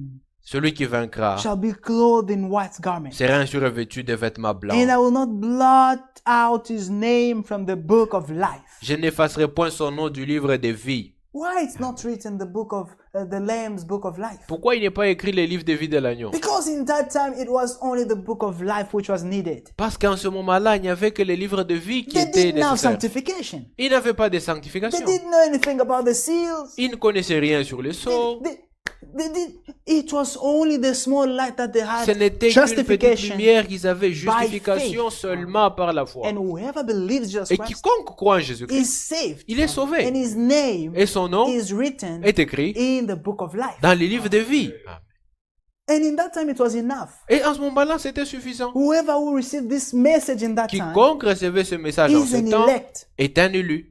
Celui qui vaincra shall be clothed in white garments. sera revêtu de vêtements blancs. And I will not blot out his name from the book of life. Je n'effacerai point son nom du livre de vie. Why it's not written the book of the Lamb's book of life? Pourquoi il n'est pas écrit le livre de vie de l'agneau? Because in that time it was only the book of life which was needed. Parce qu'en ce moment-là, il n'y avait que le livre de vie qui They était didn't have nécessaire. sanctification. Il n'avait pas de They sanctification. didn't know anything about the seals. Il ne connaissait rien sur les sceaux. It was only the small light that they Ce had. n'était qu'une petite Justification. lumière qu'ils avaient, justification seulement par la foi. And whoever believes Jesus Et Christ quiconque croit en is Jésus-Christ, saved. il est And sauvé. his name Et son nom is written est écrit in the book of life. dans les livres de vie. And in that time it was enough. Et en ce moment-là, c'était suffisant. Whoever will receive this message in that time Quiconque recevait ce message en is ce an temps elect. est un élu.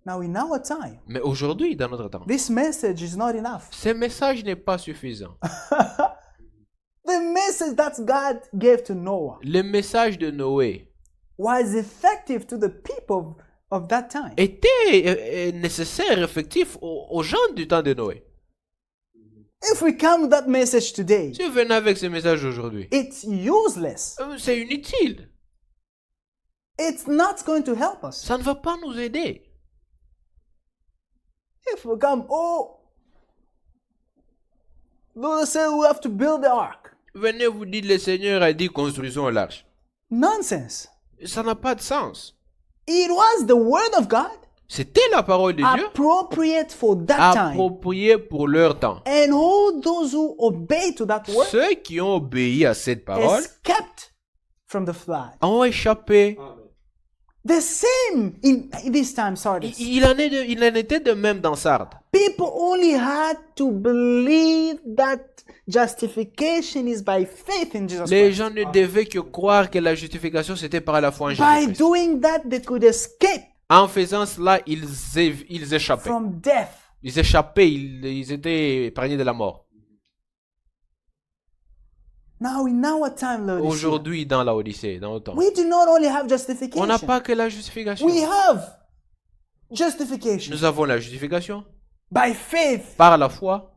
Now in our time, Mais aujourd'hui, dans notre temps, this message is not enough. ce message n'est pas suffisant. The message that God gave to Noah Le message de Noé was effective to the people of that time. était nécessaire, effectif aux gens du temps de Noé. If we come with that message today, Si vous venez avec ce message aujourd'hui, it's useless. c'est inutile. It's not going to help us. Ça ne va pas nous aider. If we come, Lord said we have to build the ark. Venez vous dites, le Seigneur a dit construisons l'arche. Nonsense. Ça n'a pas de sens. It was the word of God, C'était la parole de Dieu, appropriate for that time. appropriée pour leur temps. And all those who obey to that word Ceux qui ont obéi à cette parole escaped from the flood. ont échappé. The same in this time, Sardis. Il en était de même dans Sardes. People only had to believe that justification is by faith in Jesus Les Christ. gens ne devaient que croire que la justification c'était par la foi en By Jésus-Christ. doing that, they could escape En faisant cela, ils échappaient. from death. Ils échappaient, ils étaient épargnés de la mort. Now, in our time, Lord, Aujourd'hui, dans la Odyssée, dans le temps, we do not only have on n'a justification, pas que la justification. we have justification Nous avons la justification by faith. par la foi.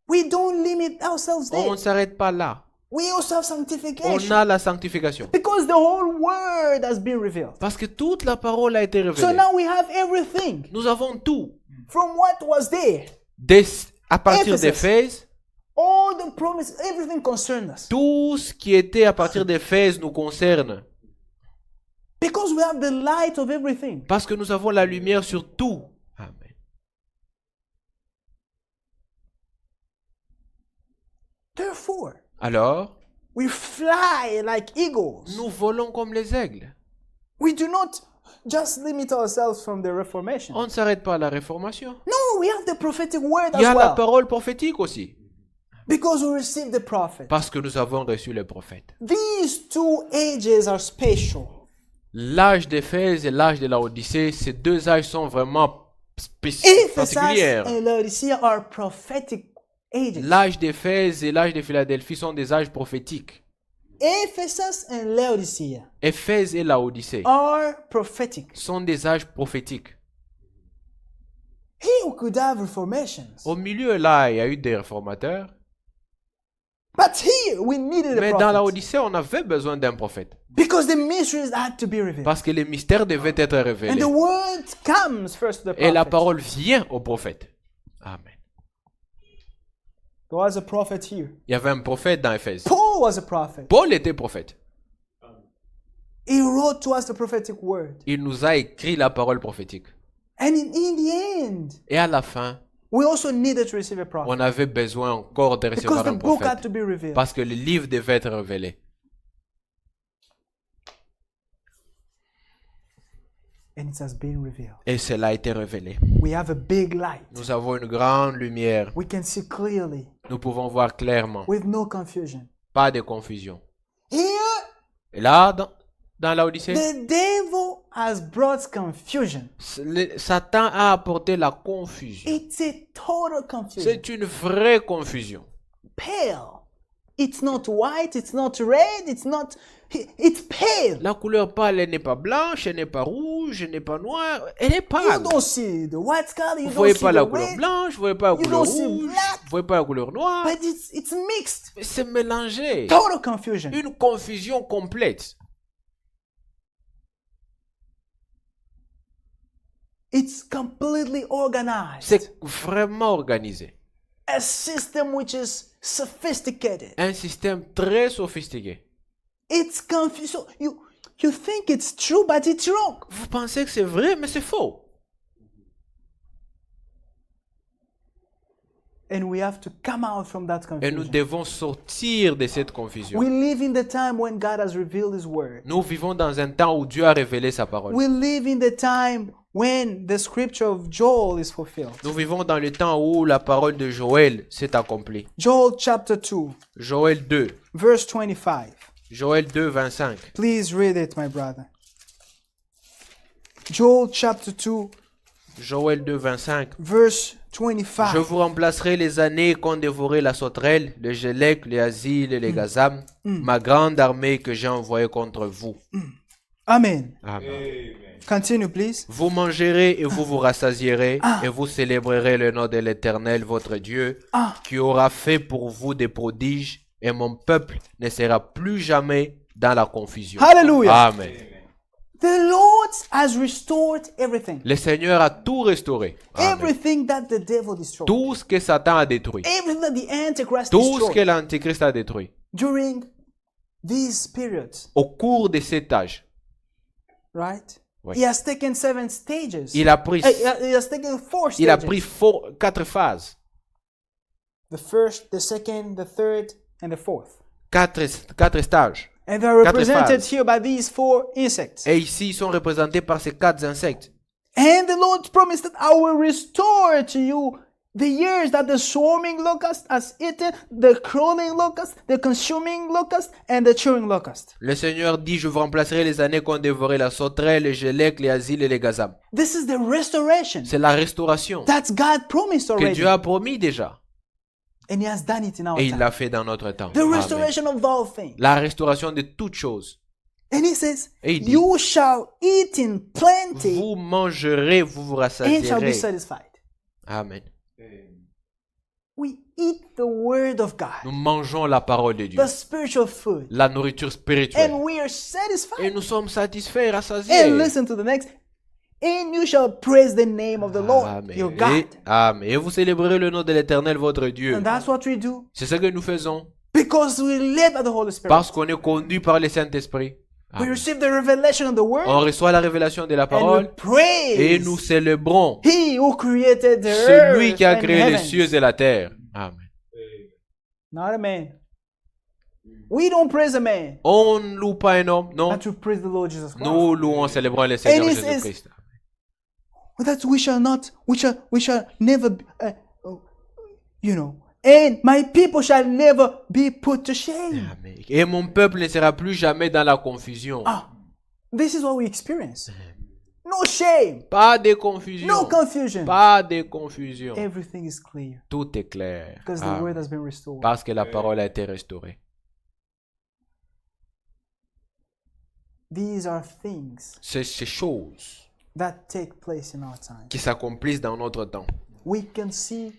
We don't limit ourselves On there. ne s'arrête pas là. We also have On sanctification a la sanctification. because the whole word has been revealed. Parce que toute la parole a été So révélée. now we have everything Nous avons tout. from what was there. À partir Ephesus. d'Éphèse, All the promise, everything concerned us. tout ce qui était à partir d'Éphèse nous concerne. Because we have the light of everything. Parce que nous avons la lumière sur tout. Amen. Therefore, Alors, we fly like eagles. nous volons comme les aigles. We do not just limit ourselves from the Reformation. On ne s'arrête pas à la Réformation. No, we have the prophetic word Il y a as la well. parole prophétique aussi. Because we received the prophet. Parce que nous avons reçu les prophètes. These two ages are special. L'âge d'Éphèse et l'âge de la Odyssée, ces deux âges sont vraiment Ephesus particuliers. and Laodicea are prophetic ages. L'âge d'Éphèse et l'âge de Philadelphie sont des âges prophétiques. Ephesus and Laodicea Éphèse et la Odyssée are prophetic. sont des âges prophétiques. Here we could have reformations. Au milieu, là, il y a eu des réformateurs. But here we needed a Mais dans la prophet. Odyssée, on avait besoin d'un prophète. Because the mysteries had to be revealed. Parce que les mystères devaient être And révélés. the word comes first to the Et la prophet. parole vient au prophète. Amen. There was a prophet here. Il y avait un prophète dans Éphèse. Paul was a prophet. Paul était prophète. He wrote to us the prophetic word. Il nous a écrit la parole prophétique. And in the end, Et à la fin, we also needed to receive a prophet. on avait besoin encore de Because recevoir the un book had prophète. to be revealed. Parce que le livre devait être révélé. And it has been revealed. Et cela a été révélé. We have a big light. Nous avons une grande lumière. We can see clearly Nous pouvons voir clairement. with no confusion. Pas de confusion. Here, Et là, dans la Odyssée, the devil has brought confusion. Satan a apporté la confusion. It's a total confusion. C'est une vraie confusion. Pale. It's not white, it's not red, it's pale. La couleur pâle, elle n'est pas blanche, elle n'est pas rouge, elle n'est pas noire, elle est You pâle. don't see the white color, you Vous don't voyez see pas the la couleur red, blanche, vous voyez pas la you couleur don't see rouge, black. vous voyez pas la couleur noire. but it's mixed. Mais c'est mélangé. Total confusion. Une confusion complète. It's completely organized. C'est vraiment organisé. A system which is sophisticated. Un système très sophistiqué. It's confused. So you think it's true, but it's wrong. Vous pensez que c'est vrai, mais c'est faux. And we have to come out from that Et nous confusion. devons sortir de cette confusion. We live in the time when God has revealed His word. Nous vivons dans un temps où Dieu a révélé sa parole. We live in the time when the scripture of Joel is fulfilled. Nous vivons dans le temps où la parole de Joël s'est accomplie. Joel chapter 2, Joël 2. verse 25. Joël 2, 25. Please read it, my brother. Joel chapter 2, Joël 2, 25. verse Je 25. vous remplacerai les années qu'ont dévoré la sauterelle, le gélec, les asiles et les gazam, ma grande armée que j'ai envoyée contre vous. Amen. Amen. Continue, please. Vous mangerez et vous vous rassasierez, et vous célébrerez le nom de l'Éternel, votre Dieu, qui aura fait pour vous des prodiges, et mon peuple ne sera plus jamais dans la confusion. Hallelujah. Amen. The Lord has restored everything. Le Seigneur a tout restauré. Amen. Everything that the devil destroyed. Tout ce que Satan a détruit. Everything that the Antichrist Tout ce destroyed que l'Antichrist a détruit. during these periods, Au cours de cet âge, right? Oui. He has taken 7 stages. il a pris, He has taken 4 stages. il a pris 4 phases. The first, the second, the third, and the fourth. 4 stages. And they are 4 represented phases. here by these 4 insects. Et ici, ils sont représentés par ces 4 insectes. And the Lord promised that I will restore to you the years that the swarming locust has eaten, the crawling locust, the consuming locust, and the chewing locust. Le Seigneur dit, je vous remplacerai les années qu'ont dévoré la sauterelle, les gélec, les asiles et les gazam. This is the restoration C'est la restauration that God promised que already. Dieu a promis déjà. And He has done it in our Et il time. l'a fait dans notre temps. The Amen. restoration of all things. La restauration de toutes choses. And He says, Et il dit, you shall eat in plenty vous mangerez, vous vous and shall be rassasierez. satisfied. Amen. We eat the word of God, Nous mangeons la parole de Dieu. the spiritual food, La nourriture spirituelle. and we are Et satisfied. nous sommes satisfaits et And rassasiés. listen to the next. And you shall praise the name of the Lord, Amen. your God. Amen. Et vous célébrerez le nom de l'Éternel, votre Dieu. And that's what we do C'est ce que nous faisons. because we live by the Holy Spirit. Parce qu'on est conduit par le Saint-Esprit. We Amen. receive the revelation of the word On reçoit la révélation de la and we parole et praise nous célébrons He who created the celui earth qui a and créé les heaven. cieux et la terre. Amen. Not a man. We don't praise a man, On ne loue pas un homme, non. but we praise the Lord Jesus Christ. Nous louons, célébrons le Seigneur And he Jésus-Christ. That we shall never, and my people shall never be put to shame. Amen. Et mon peuple ne sera plus jamais dans la confusion. This is what we experience. No shame, Pas de confusion. no confusion. Pas de confusion. Everything is clear Tout est clair. because the Amen. word has been restored. Parce que la parole a été restaurée. These are things C'est ces choses that take place in our time. qui s'accomplissent dans notre temps. We can see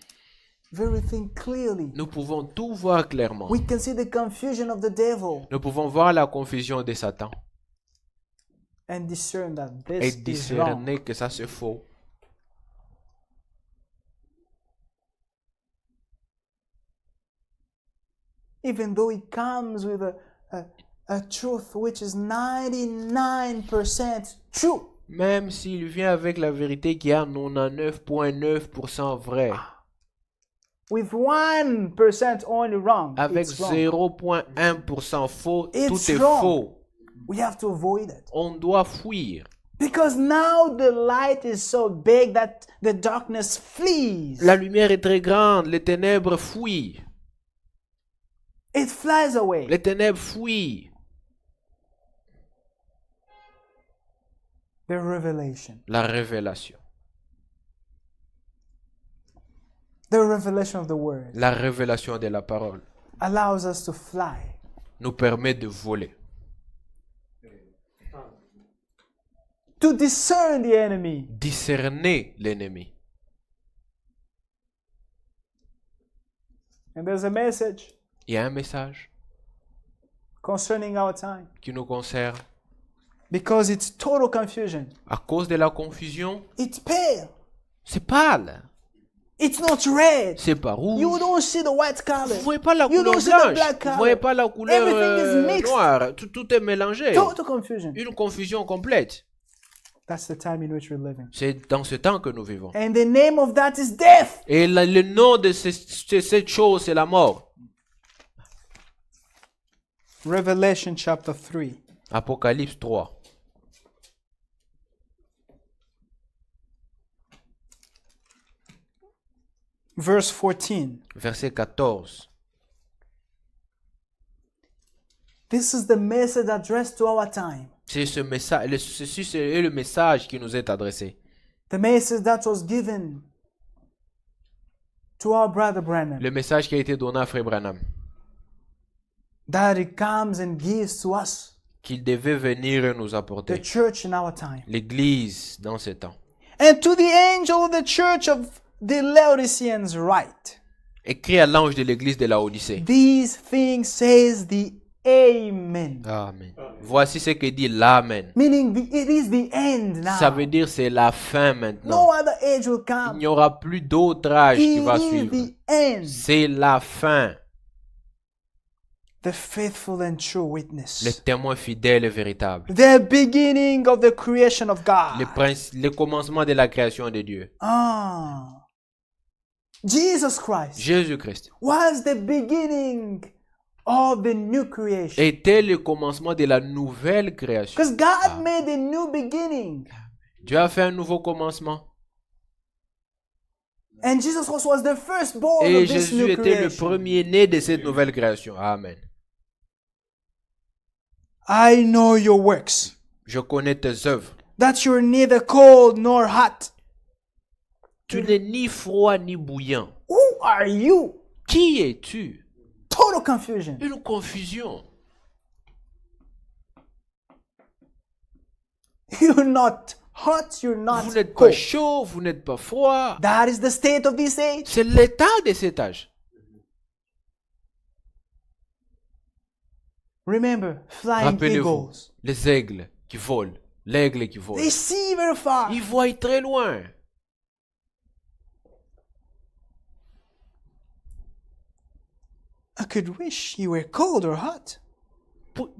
everything clearly. Nous pouvons tout voir clairement. We can see the confusion of the devil Nous pouvons voir la confusion de Satan and discern that et this is wrong. discerner que ça c'est faux. Even though it comes with a truth which is 99% true. Même s'il vient avec la vérité qui est à 99,9% vrai, With 1% only wrong, avec it's wrong. 0,1% faux, It's tout est wrong. faux. We have to avoid it. On doit fuir. Because now the light is so big that the darkness flees. La lumière est très grande, les ténèbres fuient. It flies away. Les ténèbres fuient. The revelation. La révélation. The revelation of the word La révélation de la parole allows us to fly. nous permet de voler, To discern the enemy. discerner l'ennemi. And there's a message Il y a un message concerning our time. qui nous concerne. Because it's total confusion. À cause de la confusion, It's pale. c'est pâle, It's not red. c'est pas rouge. You don't see the white color. Vous voyez pas la You couleur don't see the blanche, black vous color. voyez pas la couleur Everything is mixed. noire. Tout est mélangé. Total confusion. Une confusion complète. That's the time in which we're living. C'est dans ce temps que nous vivons. And the name of that is death. Et le nom de cette chose, c'est la mort. Revelation chapter 3. Apocalypse 3. Verse 14. Verset 14. This is the message addressed to our time. C'est ce message, ceci est le message qui nous est adressé. The message that was given to our brother Branham. Le message qui a été donné à Frère Branham, That it comes and gives to us, qu'il devait venir et nous the apporter. church in our time. L'Église dans ce temps. And to the angel of the church of the Laodiceans write, Écrit à l'ange de l'Église de la Odyssée. these things says the Amen. Amen. Voici ce que dit l'Amen. Meaning it is the end now. Ça veut dire c'est la fin maintenant. No other age will Il come. n'y aura plus d'autre âge qui It va is suivre. the end. C'est la fin. The faithful and true Le witness. témoin fidèle et véritable. The beginning of the creation of God. Le commencement de la création de Dieu. Ah. Jesus Christ Jésus-Christ was the beginning of the new creation. était le commencement de la nouvelle création. Because God made a new beginning. Dieu a fait un nouveau commencement. And Jesus Christ was the firstborn Et of this Jésus new était le creation. premier-né de cette nouvelle création. Amen. I know your works, Je connais tes œuvres. that you're neither cold nor hot. Tu n'es ni froid ni bouillant. Who are you? Qui es-tu? Total confusion. Une confusion. You're not hot, you're not Vous n'êtes pas cold. chaud, vous n'êtes pas froid. That is the state of this age. C'est l'état de cet âge. Remember, flying Rappelez-vous, eagles. les aigles qui volent, l'aigle qui vole. They see very far. Ils voient très loin. I could wish you were cold or hot.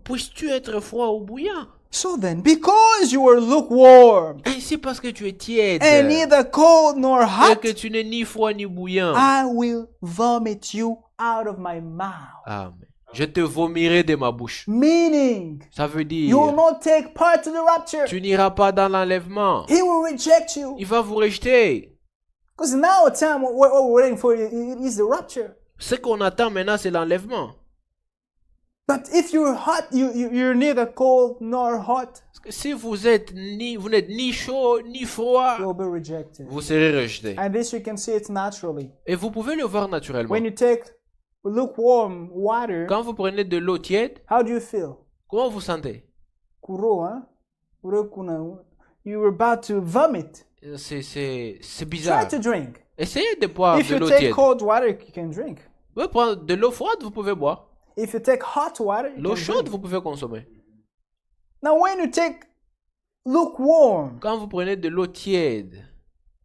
Puisses-tu être froid ou bouillant? So then, because you are lukewarm Ainsi parce que tu es tiède and neither cold nor et hot, que tu n'es ni froid ni bouillant. I will vomit you out of my mouth. Amen. Je te vomirai de ma bouche. Meaning, Ça veut you will dire, not take part to the rapture. tu n'iras pas dans l'enlèvement. He will reject you. Il va vous rejeter. Because now, time what we're waiting for is the rapture. Ce qu'on attend maintenant, c'est l'enlèvement. But if you're hot, you're neither cold nor hot, Parce que si vous n'êtes ni chaud ni froid, you'll be rejected. vous serez rejeté. And this you can see it naturally. Et vous pouvez le voir naturellement. When you take lukewarm water, Quand vous prenez de l'eau tiède, how do you feel? comment vous sentez? Kuro, hein? You were about to vomit. C'est Try bizarre. to drink. Essayez de boire If de you l'eau take tiède. cold water, you can drink. Vous pouvez prendre de l'eau froide, vous pouvez boire. If you take hot water, you L'eau can chaude, drink. vous pouvez consommer. Now, when you take lukewarm, Quand vous prenez de l'eau tiède,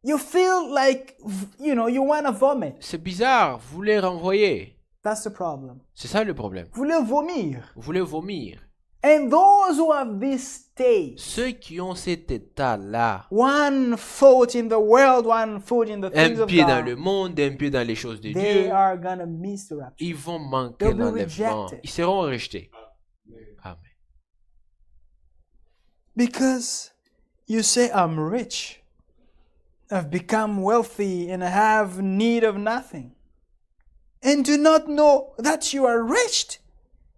you feel like, you want to vomit. c'est bizarre, vous voulez renvoyer. That's the problem. C'est ça le problème. Vous voulez vomir. Vous voulez vomir. And those who have this state, Ceux qui ont cet état-là, one foot in the world, one foot in the things un of pied dans le God, monde, un pied dans les choses de they Dieu, are going to miss the rapture. ils vont manquer They'll be l'enlèvement. rejected. Ils seront rejetés. Amen. Because you say, I'm rich, I've become wealthy, and I have need of nothing, and do not know that you are wretched,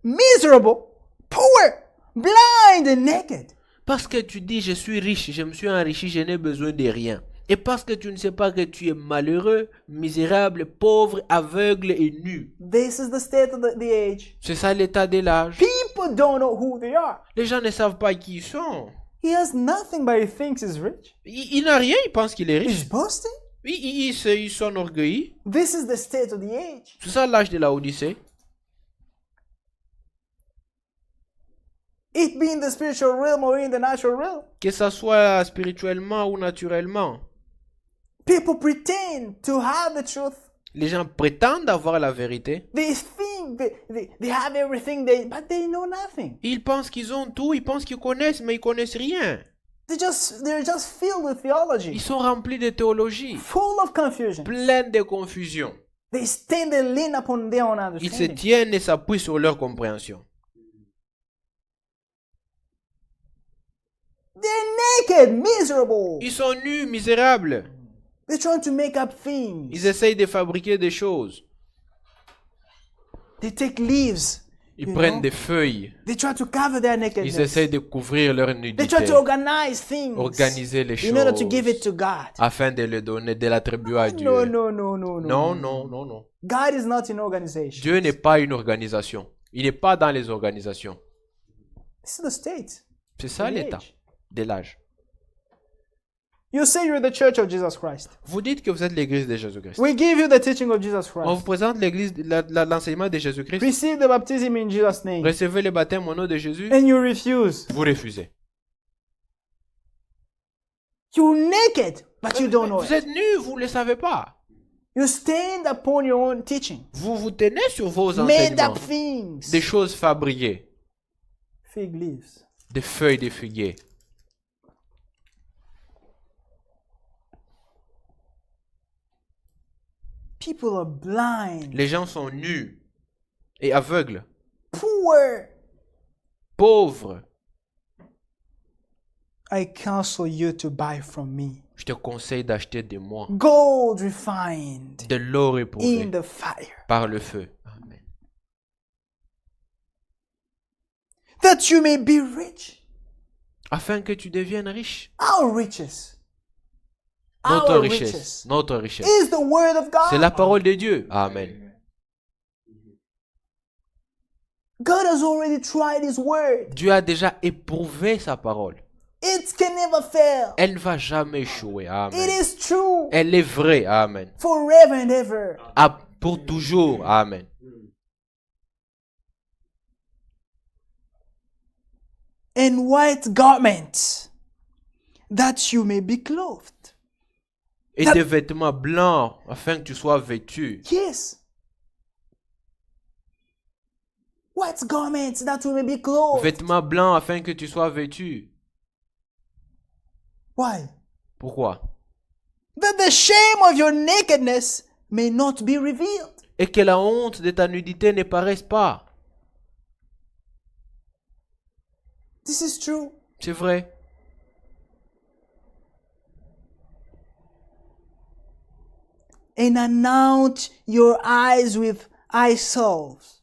miserable, poor, blind, and naked. Parce que tu dis, je suis riche, je me suis enrichi, je n'ai besoin de rien. Et parce que tu ne sais pas que tu es malheureux, misérable, pauvre, aveugle et nu. This is the state of the age. C'est ça l'état de l'âge. People don't know who they are. Les gens ne savent pas qui ils sont. He has nothing, but he thinks he's rich. Il n'a rien, il pense qu'il est He's riche. boasting. Il s'enorgueillit. This is the state of the age. C'est ça l'âge de la Odyssée. It be in the spiritual realm or in the natural realm. Que ça soit spirituellement ou naturellement. People pretend to have the truth. Les gens prétendent avoir la vérité. They think they have everything, but they know nothing. Ils pensent qu'ils ont tout, ils pensent qu'ils connaissent, mais ils connaissent rien. They're just filled with theology, Ils sont remplis de théologie, full of confusion. pleins de confusion. They stand and lean upon their own Ils se understanding. tiennent et s'appuient sur leur compréhension. They're naked, miserable. Ils sont nus, misérables. They're trying to make up things. Ils essayent de fabriquer des choses. They take leaves. Ils You prennent know? des feuilles. They try to cover their Ils nakedness. essayent de couvrir leur They nudité. try to organize things Organiser les in order to give it choses to God. afin de le donner, de l'attribuer à Dieu. No. Non, non, non, non. God is not in organization. Dieu n'est pas une organisation. Il n'est pas dans les organisations. This is the state. C'est ça The l'état age. de l'âge. You say you're the church of Jesus Christ. Vous dites que vous êtes l'église de Jésus-Christ. We give you the teaching of Jesus On vous Christ. présente l'église, l'enseignement de Jésus-Christ. Receive the baptism in Jesus' name. Recevez le baptême au nom de Jésus. And you refuse. Vous refusez. You're naked, but you don't know Vous it. êtes nus, vous ne le savez pas. You stand upon your own teaching. Vous vous tenez sur vos Made enseignements. up things. Des choses fabriquées. Fig leaves. Des feuilles de figuier. People are blind, Les gens sont nus et aveugles, poor. pauvres. I counsel you to buy from me Je te conseille d'acheter de moi gold refined de l'or in éprouvé the fire, par le feu. Amen. that you may be rich. Afin que tu deviennes riche. Our riches. Notre Our richesse. riches Notre richesse. is the word of C'est God. la parole de Dieu. Amen. God has already tried his word. Dieu a déjà éprouvé sa parole. It can never fail. Elle ne va jamais échouer. It Amen. is true Elle est vraie. Amen. forever and ever. Pour toujours. Amen. And white garments, that you may be clothed. Et des vêtements blancs afin que tu sois vêtu. Yes. White garments, that you may be clothed. Vêtements blancs afin que tu sois vêtu. Why? Pourquoi? That the shame of your nakedness may not be revealed. Et que la honte de ta nudité ne paraisse pas. This is true. C'est vrai. And anoint your eyes with eye salves,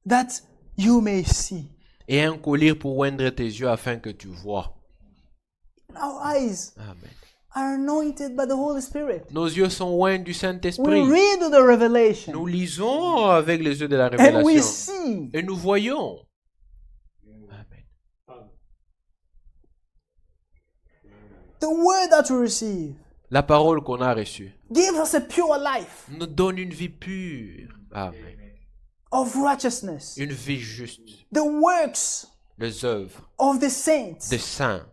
that you may see. Et un collier pour oindre tes yeux afin que tu vois. Our eyes Amen. are anointed by the Holy Spirit. Nos yeux sont oints du We Saint-Esprit. read the revelation Nous lisons avec les yeux de la and we révélation. see. Et nous voyons. Amen. The word that we receive La parole qu'on a reçue gives us a pure life nous donne une vie pure. Amen. of righteousness. Une vie juste. The works Les œuvres of the saints. des saints.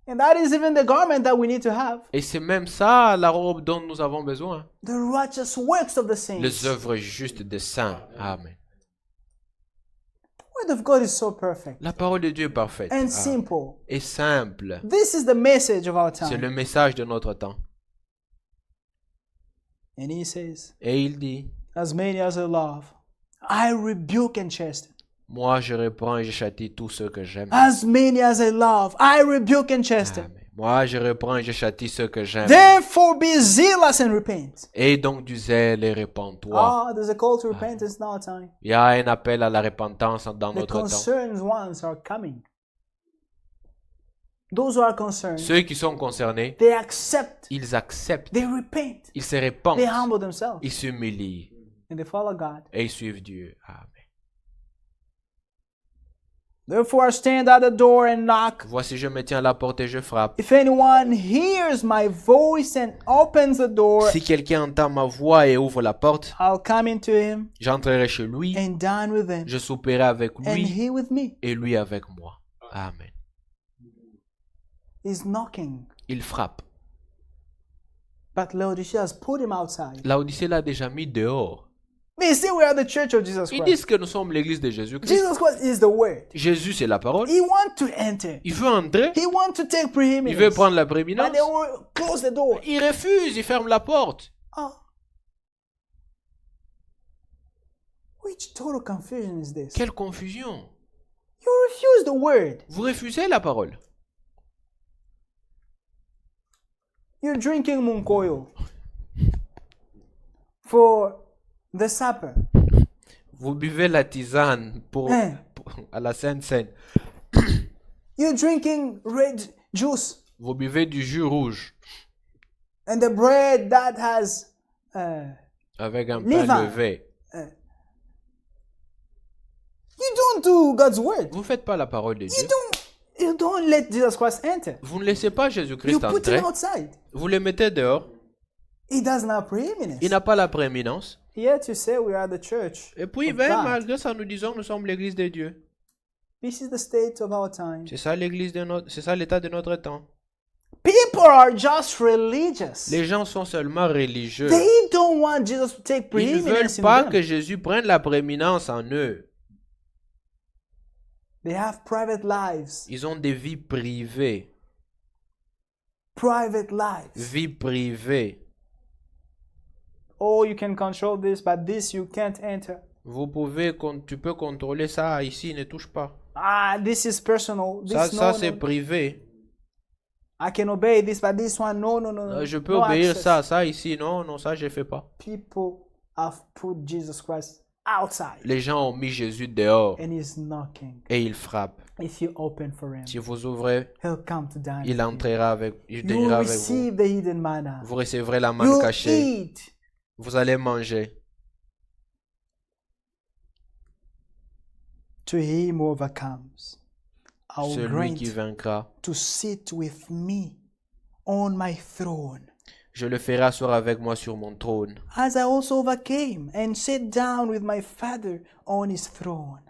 And that is even the garment that we need to have. Et c'est même ça la robe dont nous avons besoin. The righteous works of the saints. Les œuvres justes des saints. Amen. word of God is so perfect La parole de Dieu est parfaite and simple. et simple. This is the message of our C'est time. le message de notre temps. And he says, Et il dit, as many as I love, I rebuke and chasten. moi je reprends et je châtie tous ceux que j'aime. As many as I love, I rebuke and chasten. Amen. Moi je reprends et je châtie ceux que j'aime. Therefore be zealous and repent. Et donc du zèle et répands-toi. Ah, there's a call to repentance now time. Il y a un appel à la repentance dans The notre temps. concerned ones are coming. Those who are concerned, Ceux qui sont concernés, they accept, ils acceptent, they repent, ils se répandent, they humble themselves, ils s'humilient and they follow God. et ils suivent Dieu. Amen. Therefore, I stand at the door and knock. Voici, je me tiens à la porte et je frappe. If anyone hears my voice and opens the door, Si quelqu'un entend ma voix et ouvre la porte, I'll come into him j'entrerai chez lui, and dine with him, je souperai avec and lui he with me. et lui avec moi. Amen. He's knocking, Il frappe. but Laodicea has put him outside. Laodicée l'a déjà mis dehors. They say we are the church of Jesus Ils Christ. disent que nous sommes l'église de Jésus-Christ. Jesus Christ is the word. Jésus, c'est la parole. He wants to enter. Il veut entrer. He wants to take Il preeminence. veut prendre la But prééminence. they will close the door. Il refuse, il ferme la porte. Ah. Which total confusion is this? Quelle confusion. You refuse the word. Vous refusez la parole. You're drinking munkoyo for the supper. Vous buvez la tisane Hein. à la Sainte Seine. You're drinking red juice Vous buvez du jus rouge and the bread that has avec un pain Levain. levé. you don't do God's word. Vous ne faites pas la parole de Dieu. You don't let Jesus Christ enter. Vous ne laissez pas You Jésus-Christ put entrer. him outside. Vous le mettez dehors. He doesn't have preeminence. Il n'a pas la prééminence. Yet you say we are the church. Et puis, of ben, God. malgré ça, nous disons que nous sommes l'église de Dieu. This is the state of our time. C'est ça l'église de notre, c'est ça l'état de notre temps. People are just religious. Les gens sont seulement religieux. They don't want Jesus to take Ils ne veulent preeminence in pas them. que Jésus prenne la prééminence en eux. They have private lives. Ils ont des vies privées. Private lives. Vie privée. Oh, you can control this, but this you can't enter. Tu peux contrôler ça ici, ne touche pas. Ah, this is personal. This Ça no, c'est no. privé. I can obey this, but this one, no, no, no. no. Je peux No obéir access. ça ici. Non, non, ça je fais pas. People have put Jesus Christ outside, Les gens ont mis Jésus dehors and he's knocking. et ils frappent. If you open for him, Si vous ouvrez, he'll come to dine. il entrera avec, il You dînera avec vous. receive the hidden manna. Vous recevrez la manne You cachée. eat. Vous allez manger. To him who overcomes, I will Celui qui grant vaincra, to sit with me on my throne, je le ferai asseoir avec moi sur mon trône, as I also overcame and sat down with my Father on his throne.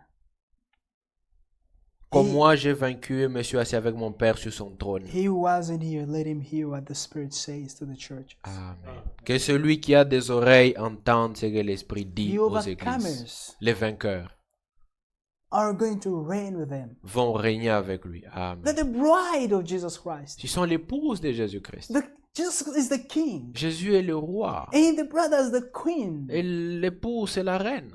comme He- moi j'ai vaincu et me suis assis avec mon Père sur son trône. He who wasn't here, let him hear what the Spirit says to the church. Amen. Que celui qui a des oreilles entende ce que l'Esprit dit The aux églises. overcomers Les vainqueurs are going to reign with him. vont régner avec lui. They're Amen. the bride of Jesus Christ. Ils sont l'épouse de Jésus-Christ. Jesus is the king, Jésus est le roi and the brother is the queen. et l'épouse est la reine.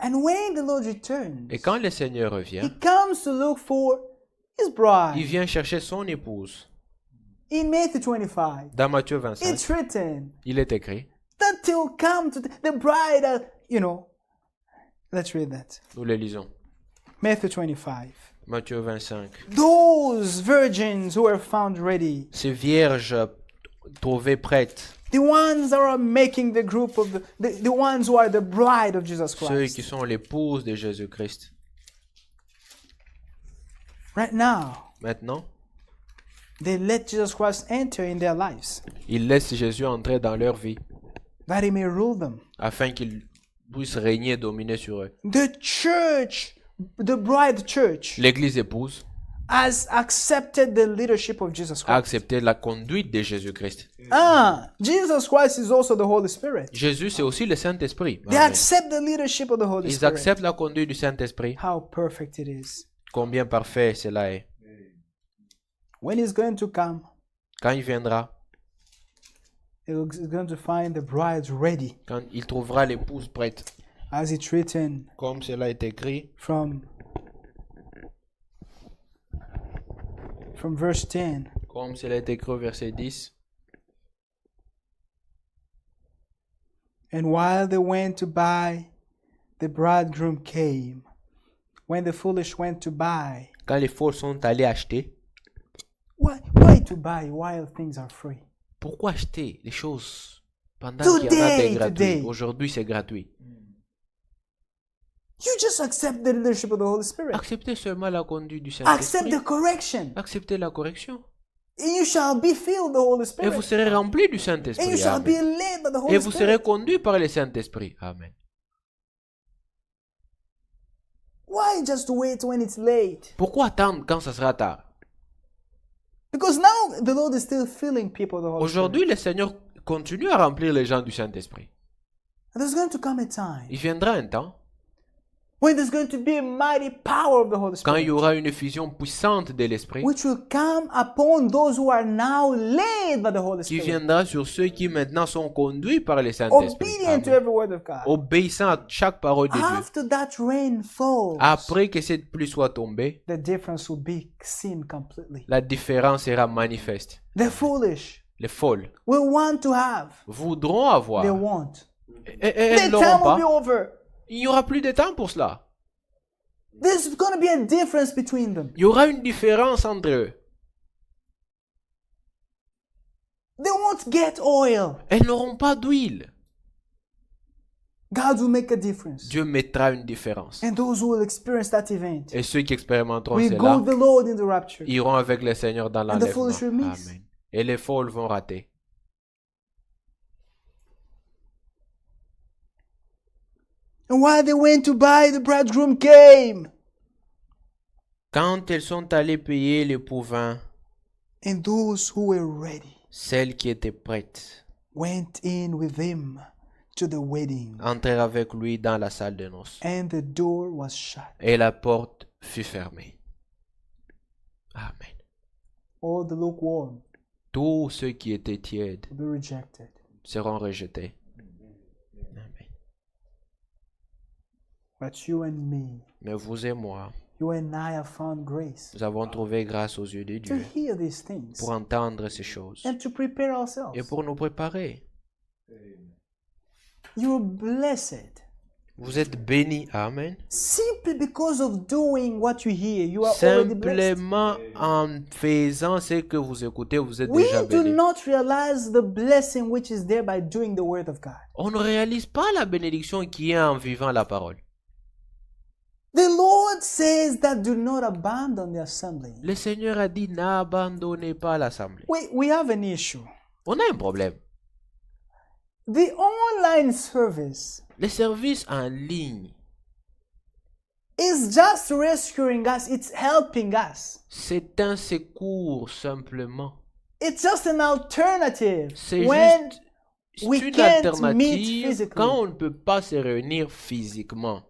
And when the Lord returns, Et quand le Seigneur he revient, comes to look for his il bride. vient chercher son épouse. In Matthew 25, Dans Matthieu 25, it's written il est écrit, that he'll come to the bride, let's read that. nous le lisons, Matthew 25. Matthieu 25. Those virgins who were found ready, Ces vierges trouvées prêtes, the ones that are making the group of the ones who are the bride of Jesus ceux Christ. qui sont l'épouse de Jésus-Christ. Right now, Maintenant, they let Jesus Christ enter in their lives, ils laissent Jésus entrer dans leur vie that he may rule them. afin qu'il puisse régner et dominer sur eux. The church, the bride church, L'église épouse has accepted the leadership of Jesus a Christ. accepté la conduite de Jésus-Christ. Jesus Christ is also the Holy Spirit. Jésus, c'est aussi le Saint-Esprit. They Amen. accept the leadership of the Holy Ils Spirit. acceptent la conduite du Saint-Esprit. How perfect it is. Combien parfait cela est. When he's going to come, Quand il viendra, he's going to find the brides ready, quand il trouvera l'épouse prête, as it's written comme cela est écrit from verse 10. comme cela est écrit au verset 10. And while they went to buy, the bridegroom came. When the foolish went to buy, Quand les faux sont allés acheter, why to buy while things are free? pourquoi acheter les choses pendant qu'il y en a des gratuits? Today. Aujourd'hui, c'est gratuit. You just accept the leadership of the Holy Spirit. Acceptez seulement la conduite du Accept Saint-Esprit. the correction. Acceptez la correction. And you shall be filled with the Holy Et vous Spirit. serez remplis du And you Saint-Esprit. shall be Amen. led by the Et Holy vous serez Spirit. conduits par le Saint-Esprit. Amen. Why just wait when it's late? Pourquoi attendre quand ça sera tard? Because now the Lord is still filling people with the Holy Spirit. Aujourd'hui, le Seigneur continue à remplir les gens du Saint-Esprit. And there's going to come a time Il viendra un temps when there's going to be a mighty power of the Holy quand il y Spirit, aura une effusion puissante de l'Esprit which will come upon those who are now led by the Holy qui Spirit, viendra sur ceux qui maintenant sont conduits par le Saint-Esprit. obedient to Amen. every word of God. Obéissant à chaque parole de Dieu. After that rain falls, Après que cette pluie soit tombée, the difference will be seen completely. la différence sera manifeste. The foolish Les folles will want to have, voudront avoir. they won't. Et elles The n'auront time will be pas. over. Il n'y aura plus de temps pour cela. There's going to be a difference between them. Il y aura une différence entre eux. They won't get oil. Elles n'auront pas d'huile. God will make a difference. Dieu mettra une différence. And those who will experience that event Et ceux qui expérimenteront will go cela with the Lord in the rapture. iront avec le Seigneur dans And the foolish will l'enlèvement. miss. Amen. Et les folles vont rater. And while they went to buy, the bridegroom came. Quand elles sont allées payer l'époux vint, And those who were ready celles qui étaient prêtes went in with him to the wedding. entrèrent avec lui dans la salle de noces. And the door was shut. Et la porte fut fermée. Amen. All the lukewarm Tous ceux qui étaient tièdes will be rejected. seront rejetés. Amen. But you and me, Mais vous et moi, you and I have found grace nous avons trouvé grâce aux yeux de to Dieu hear these things pour entendre ces choses and to prepare ourselves. et pour nous préparer. You're blessed. Vous êtes bénis. Amen. Simply because of doing what you hear, you are already blessed. Simplement en faisant ce que vous écoutez, vous êtes We déjà do bénis. not realize the blessing which is there by doing the word of God. On ne réalise pas la bénédiction qui est en vivant la parole. The Lord says that do not abandon the assembly. Le Seigneur a dit n'abandonnez pas l'assemblée. We have an issue. On a un problème. The online service Les services en ligne, is just rescuing us, it's helping us. c'est un secours simplement. It's just an alternative C'est when juste we une can't meet alternative physically. quand on ne peut pas se réunir physiquement.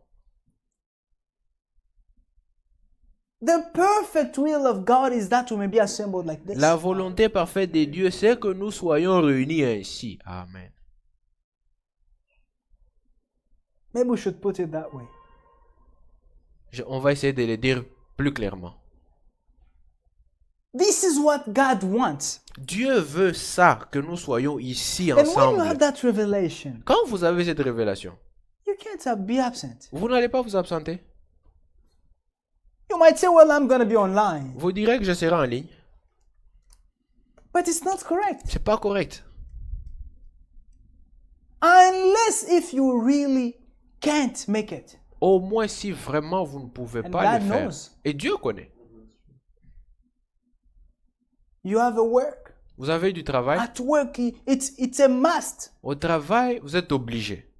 The perfect will of God is that we may be assembled like this. La volonté parfaite de Dieu, c'est que nous soyons réunis ainsi. Amen. Maybe we should put it that way. On va essayer de le dire plus clairement. This is what God wants. Dieu veut ça, que nous soyons ici And when you have ensemble. that revelation, Quand vous avez cette révélation, you can't be absent. vous n'allez pas vous absenter. You might say, well, I'm going to be online. Vous direz que je serai en ligne. But it's not correct. C'est pas correct. Unless if you really can't make it. Au moins si vraiment vous ne pouvez And pas God le faire. knows. Et Dieu connaît. You have a work. Vous avez du travail. At work, it's a must. Au travail, vous êtes obligé.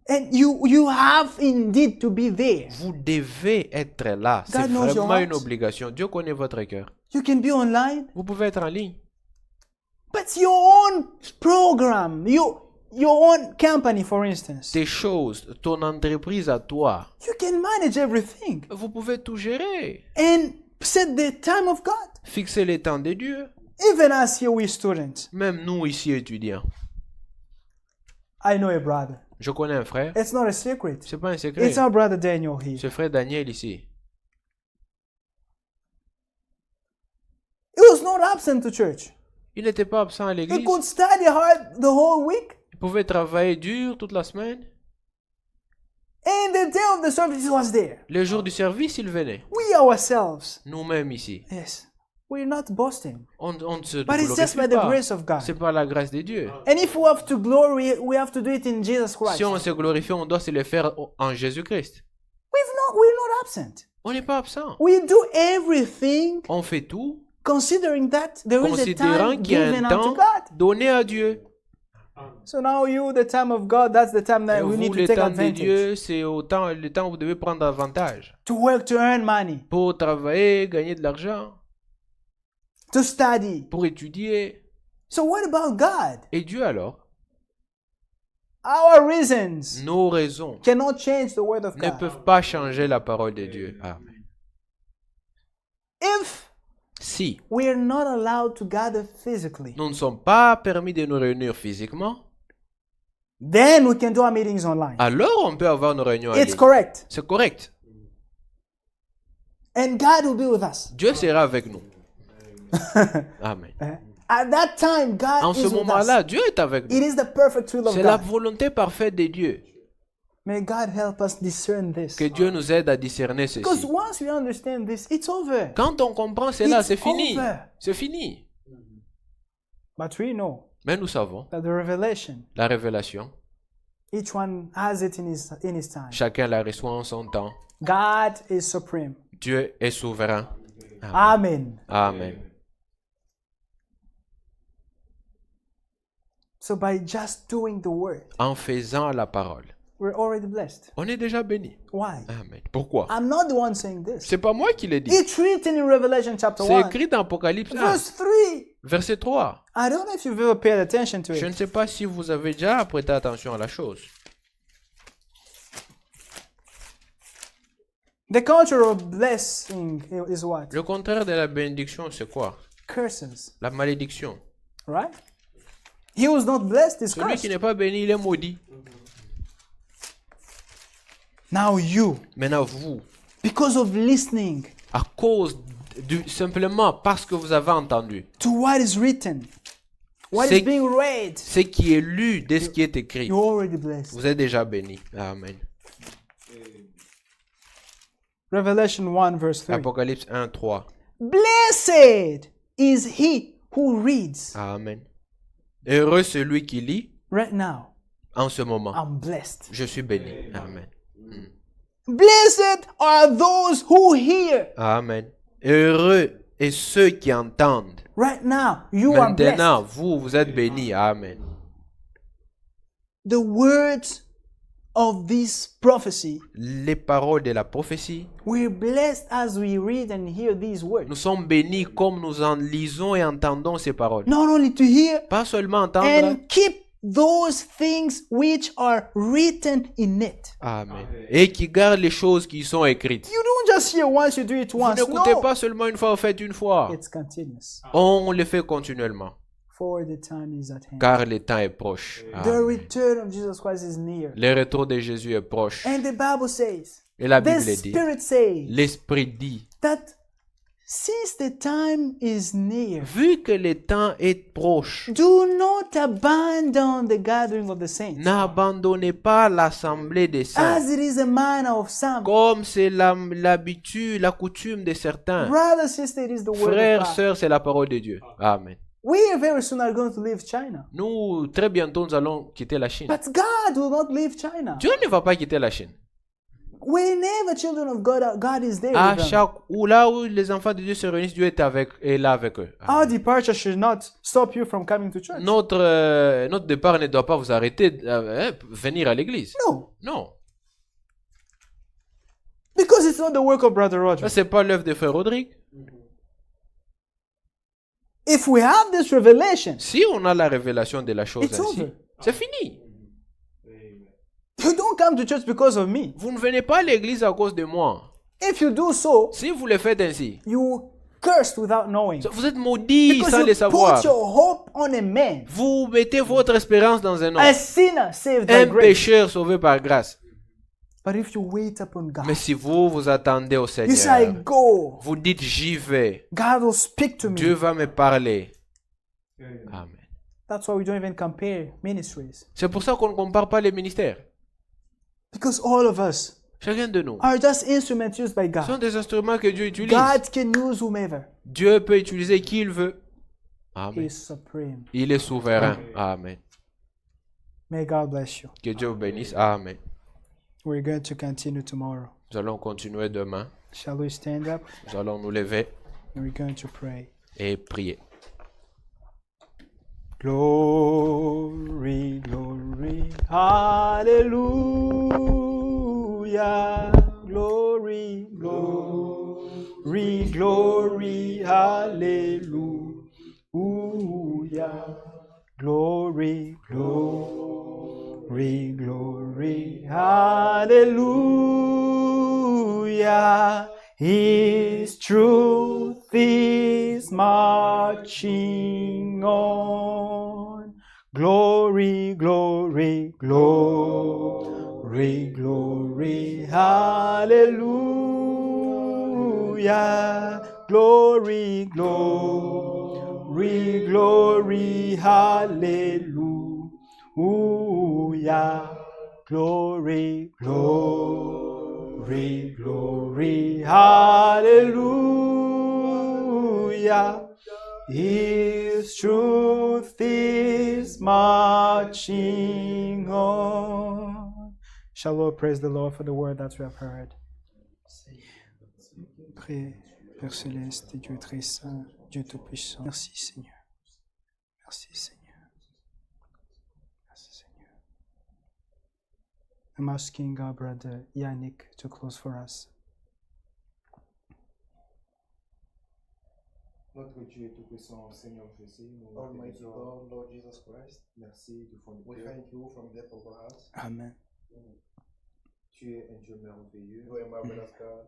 And you have indeed to be there. Vous devez être là. C'est God knows your vraiment une heart. obligation. Dieu connaît votre cœur. You can be online, Vous pouvez être en ligne. but it's your own program, your own company, for instance. Tes choses, ton entreprise à toi. You can manage everything Vous pouvez tout gérer. and set the time of God. Fixer les temps de Dieu. Even as here we students, Même nous ici étudiants. I know a brother. Je connais un frère. It's not a secret. C'est pas un secret. It's our brother Daniel here. Ce frère Daniel ici. He was not absent to church. Il n'était pas absent à He l'église. could study hard the whole week. Il pouvait travailler dur toute la semaine. And the day of the service he was there. Le jour du service, il venait. We ourselves, Nous-mêmes ici. yes, we're not boasting. On ne se But it's just by glorifie the pas. grace of God. C'est par la grâce de Dieu. And if we have to glory, we have to do it in Jesus Christ. Si on se glorifie, on doit se le faire en Jésus-Christ. We're not absent. On n'est pas absent. We do everything On fait tout, considering that there is a considérant time qu'il y a given un unto temps God. donné à Dieu. So now you, the time of God, that's the time Et that we vous, need to le take temps de advantage. Dieu, c'est le temps où vous devez prendre avantage. To work, to earn money, Pour travailler, gagner de l'argent, to study. pour étudier. So what about God? Et Dieu alors? Our reasons Nos raisons cannot change the word of ne God. peuvent pas changer la parole de Dieu. Amen. If Si we are not allowed to gather physically, nous ne sommes pas permis de nous réunir physiquement, then we can do our meetings online. alors on peut avoir nos réunions en It's ligne. correct. C'est correct. And God will be with us. Dieu sera avec nous. Amen. At that time, God En is ce with us. moment-là, Dieu est avec nous. It is the perfect will of C'est la God. volonté parfaite de Dieu. May God help us discern this. Que Dieu nous aide à discerner Because ceci. once we understand this, it's over. Quand on comprend cela, It's c'est fini. over. C'est fini. But we know Mais nous savons, that the revelation, la révélation, each one has it in his time. chacun la reçoit en son temps. God is supreme. Dieu est souverain. Amen. Amen. So by just doing the word, En faisant la parole, we're already blessed. on est déjà béni. Why? Amen. Pourquoi? I'm not the one saying this. C'est pas moi qui l'ai dit. It's written in Revelation chapter C'est 1, écrit dans Apocalypse 1, verse 3. verset 3. I don't know if you've ever paid attention to Je ne it. sais pas si vous avez déjà prêté attention à la chose. The contrary of blessing is what? Le contraire de la bénédiction, c'est quoi? Curses. La malédiction. Right? He who's not blessed is Celui qui cursed. n'est pas béni, il est maudit. Now you, Maintenant, vous, because of listening à cause simplement parce que vous avez entendu to what is written, what C'est- is being read, ce qui est lu de ce qui est écrit, you're already blessed. vous êtes déjà béni. Amen. Revelation 1 verse 3. Apocalypse 1, 3. Blessed is he who reads. Amen. Heureux celui qui lit Right now, en ce moment. I'm blessed. Je suis béni. Amen. Blessed are those who hear. Amen. Heureux et ceux qui entendent. Right now, you are blessed. Maintenant, vous êtes bénis. Amen. The words of this prophecy, Les paroles de la prophétie, we're blessed as we read and hear these words. nous sommes bénis comme nous en lisons et entendons ces paroles. Not only to hear Pas seulement entendre. and keep those things which are written in it. Amen. Et qui gardent les choses qui sont écrites. You don't just hear once, you do it Vous once. n'écoutez No, pas seulement une fois, vous faites une fois. it's continuous. On le fait continuellement. For the time is at hand. Car le temps est proche. The Amen. return of Jesus Christ is near. Le retour de Jésus est proche. And the Bible says, Et la the Bible dit, Spirit says l'Esprit dit, that since the time is near, vu que le temps est proche, do not abandon the gathering of the saints, n'abandonnez pas l'assemblée des saints. as it is a manner of some. Comme c'est l'habitude, la coutume de certains. Brother, sister, it is the word Frères, of God. sœurs, c'est la parole de Dieu. Amen. We very soon are going to leave China. Nous, très bientôt, nous allons quitter la Chine. But God will not leave China. Dieu ne va pas quitter la Chine. Whenever children of God is there À with them. chaque là où les enfants de Dieu se réunissent, Dieu est là avec eux. Our departure should not stop you from coming to church. Notre départ ne doit pas vous arrêter de venir à l'église. No. Non, Because it's not the work of Brother Roger. ça c'est pas l'œuvre de frère Rodrigue. If we have this revelation, Si on a la révélation de la chose it's ainsi, over. c'est fini. You don't come to church because of me. Vous ne venez pas à l'église à cause de moi. If you do so, Si vous le faites ainsi, you cursed without knowing. vous êtes maudit Because sans you le savoir. put your hope on a man, Vous mettez votre espérance dans un homme, a sinner saved by un grace. pécheur sauvé par grâce. But if you wait upon God, Mais si vous vous attendez au you say, Seigneur, go. vous dites j'y vais, God will speak to Dieu me. va me parler. Amen. That's why we don't even compare ministries. C'est pour ça qu'on ne compare pas les ministères. Because all of us Chacun de nous are just instruments used by sont God. des instruments que Dieu utilise. God can use whomever. Dieu peut utiliser qui il veut. He Amen. is supreme. Il est souverain. Amen. May God bless you. Que Dieu vous bénisse. Amen. We're going to continue tomorrow. Nous allons continuer demain. Shall we stand up? Nous allons nous lever And we're going to pray. et prier. Glory, glory, hallelujah. Glory, glory, glory, hallelujah. Glory, glory, glory, hallelujah. His truth is marching on. Glory, glory, glory, glory, hallelujah. Glory, glory, glory, hallelujah. Glory, glory, glory, hallelujah. His truth is marching on. Shall we praise the Lord for the word that we have heard? Prie, Père Céleste, Dieu très saint, Dieu tout-puissant. Merci Seigneur. Merci Seigneur. Merci Seigneur. I'm asking our brother Yannick to close for us. Notre Dieu tout-puissant, Seigneur Jésus, nous Almighty disons God, Lord Jesus Christ, merci du fond de we cœur. thank you from the depth of our hearts. Amen. Tu es un Dieu merveilleux. You are a marvelous God.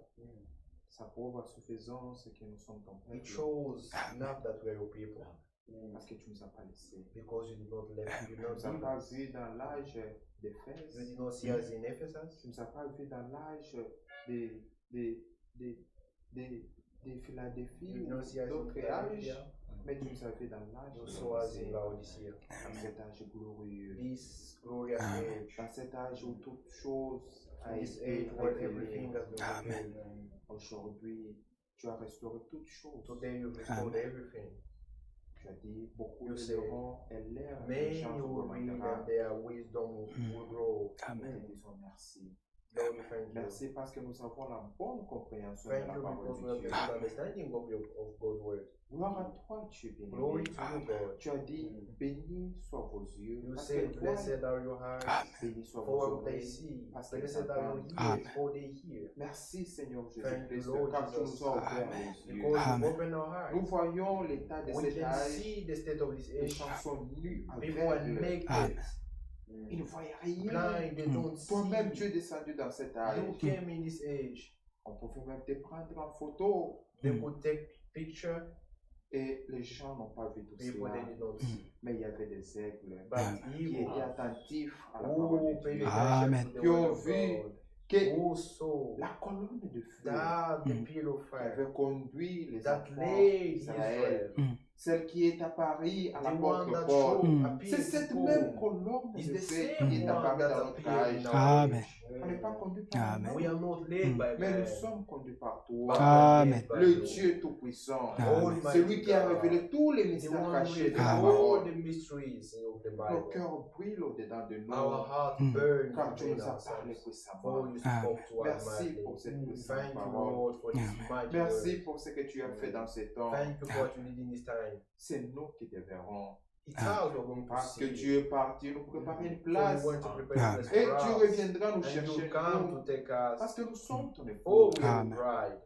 Sa pauvre suffisance que nous sommes ton It peuple. shows enough that we are your people Parce que tu ne nous as pas laissés. because you did not let you Tu did ne not nous as leave pas us. vus dans l'âge d'Éphèse. You did not see us in Ephesus. Tu ne nous as pas vus dans l'âge de Philadelphie You did ou not see us in d'autres âges. Philadelphia. Mais tu nous as vus dans l'âge You de saw us in Laodicée. Laodicea. Dans cet âge glorieux. This glorious age, Dans cet âge où toute chose a this été age where révélée. everything has been Amen. revealed. Aujourd'hui, tu as restauré toutes choses. Today you've restored everything. Tu as dit, beaucoup You de say, liront et leur Many intelligence will read augmentera. and their wisdom will grow. Nous Amen. te disons merci. Lord, we thank you. Merci parce que nous avons la bonne compréhension de Thank la you parole because we de have Dieu. the good understanding of God's word. Gloire à toi, Dieu Glory béni. to you, God. Tu as dit, béni soient vos yeux. You Parce say, que toi, blessed are your hearts, béni soient vos for they oreilles. see. Parce que Blessed are your Amen. ears, for they hear. Merci Seigneur Thank you, Jésus-Christ, Lord car tu Jesus. nous as ouvert Amen. les yeux. Because Amen. you open our hearts. Nous voyons l'état de We cet can âge. see the state of this Les age. gens sont nus, People are aveugles. naked, Amen. Ils ne voyaient rien. blind, they don't see. Toi-même, tu es descendu dans cet You âge. came in this age. On pouvait même te prendre en photo. They could take picture, Et les gens n'ont pas vu tout people they cela. did not see. Mais il y avait des aigles But qui evil, étaient attentifs à la who parole de paid Dieu. Amen. attention to the Qui ont word of vu God, que who saw la colonne de feu that the pillar of qui fire avait conduit les that enfants led d'Israël, Israel, celle qui est apparue à la the porte one de that Paul, showed Mm. appeared c'est cette to même Paul, colonne is de the feu same qui est one apparue that dans notre appeared âge. in our Amen. age. On n'est pas conduit par Amen. nous, We are not led by mais man. nous sommes conduits par but toi. we are Amen. led by Le you. Dieu Tout-Puissant, Amen. celui qui a Almighty God, révélé tous les the mystères one who cachés de reveals la Amen. all parole. the mysteries of the Nos Bible. cœurs brûlent au-dedans de Our nous, heart Mm. burns comme tu within nous as parlé ourselves. For puissamment. you Amen. spoke to us Merci mightily. pour cette puissante Thank you, parole. Lord, for this Amen. mighty Merci word. pour ce que tu as fait dans ces temps. Thank you for what you did in this time. C'est nous qui te verrons. It's us who are going to Parce que see. tu es parti nous préparer une For place. we want to prepare a place Et for tu us. reviendras nous And chercher you come nous. to take us. Parce que nous sommes ton Oh, époux. we are Amen. bride.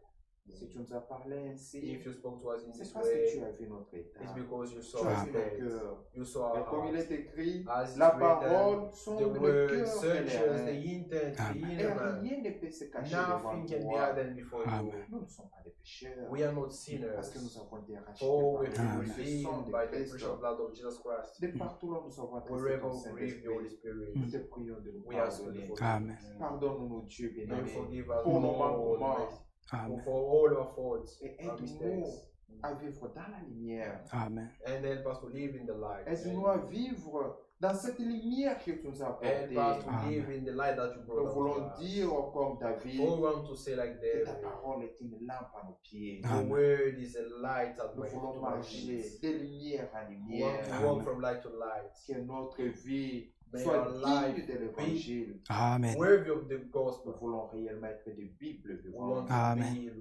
Si tu nous as parlé ainsi, If you spoke to us in c'est this parce que tu way, as vu notre état. it's because you Tu saw as our vu nos state. cœurs. You saw Et our comme il hearts. est écrit, As it's la written, parole the sonde le word cœur et les searches reins. the intent, the Amen. Et inner man. rien ne peut se cacher devant Nothing can be toi. hidden before you. Amen. Nous ne sommes pas des pécheurs. We are not Parce sinners. que nous avons été rachetés For par we le have Amen. been précieux sang redeemed de by the Christ. precious blood of Jesus Christ. De partout là nous avons adressé Wherever ton we grieve the Holy Saint-Esprit. Spirit, Nous te prions de nous we ask you pardonner. to forgive Amen. us. Pardonne-nous, Dieu May you bien-aimé, forgive us pour nos all manquements for Amen. all our faults, et our aide-nous mistakes, à vivre dans la lumière. Amen. and help us to live in the light. Aide-nous à vivre dans cette lumière que tu nous as Help apportée. us to Amen. live in the light that you Nous brought voulons unto us. dire comme David For we want to say like que ta David, parole est une lampe à nos pieds. the Amen. word is a light at Nous my voulons to my marcher feet. de lumière en We want lumière. to walk from light to light. Que notre vie May soit our life digne de l'évangile. Amen. Worthy of the Nous gospel. voulons réellement être des Bibles We vivants. want to Amen. be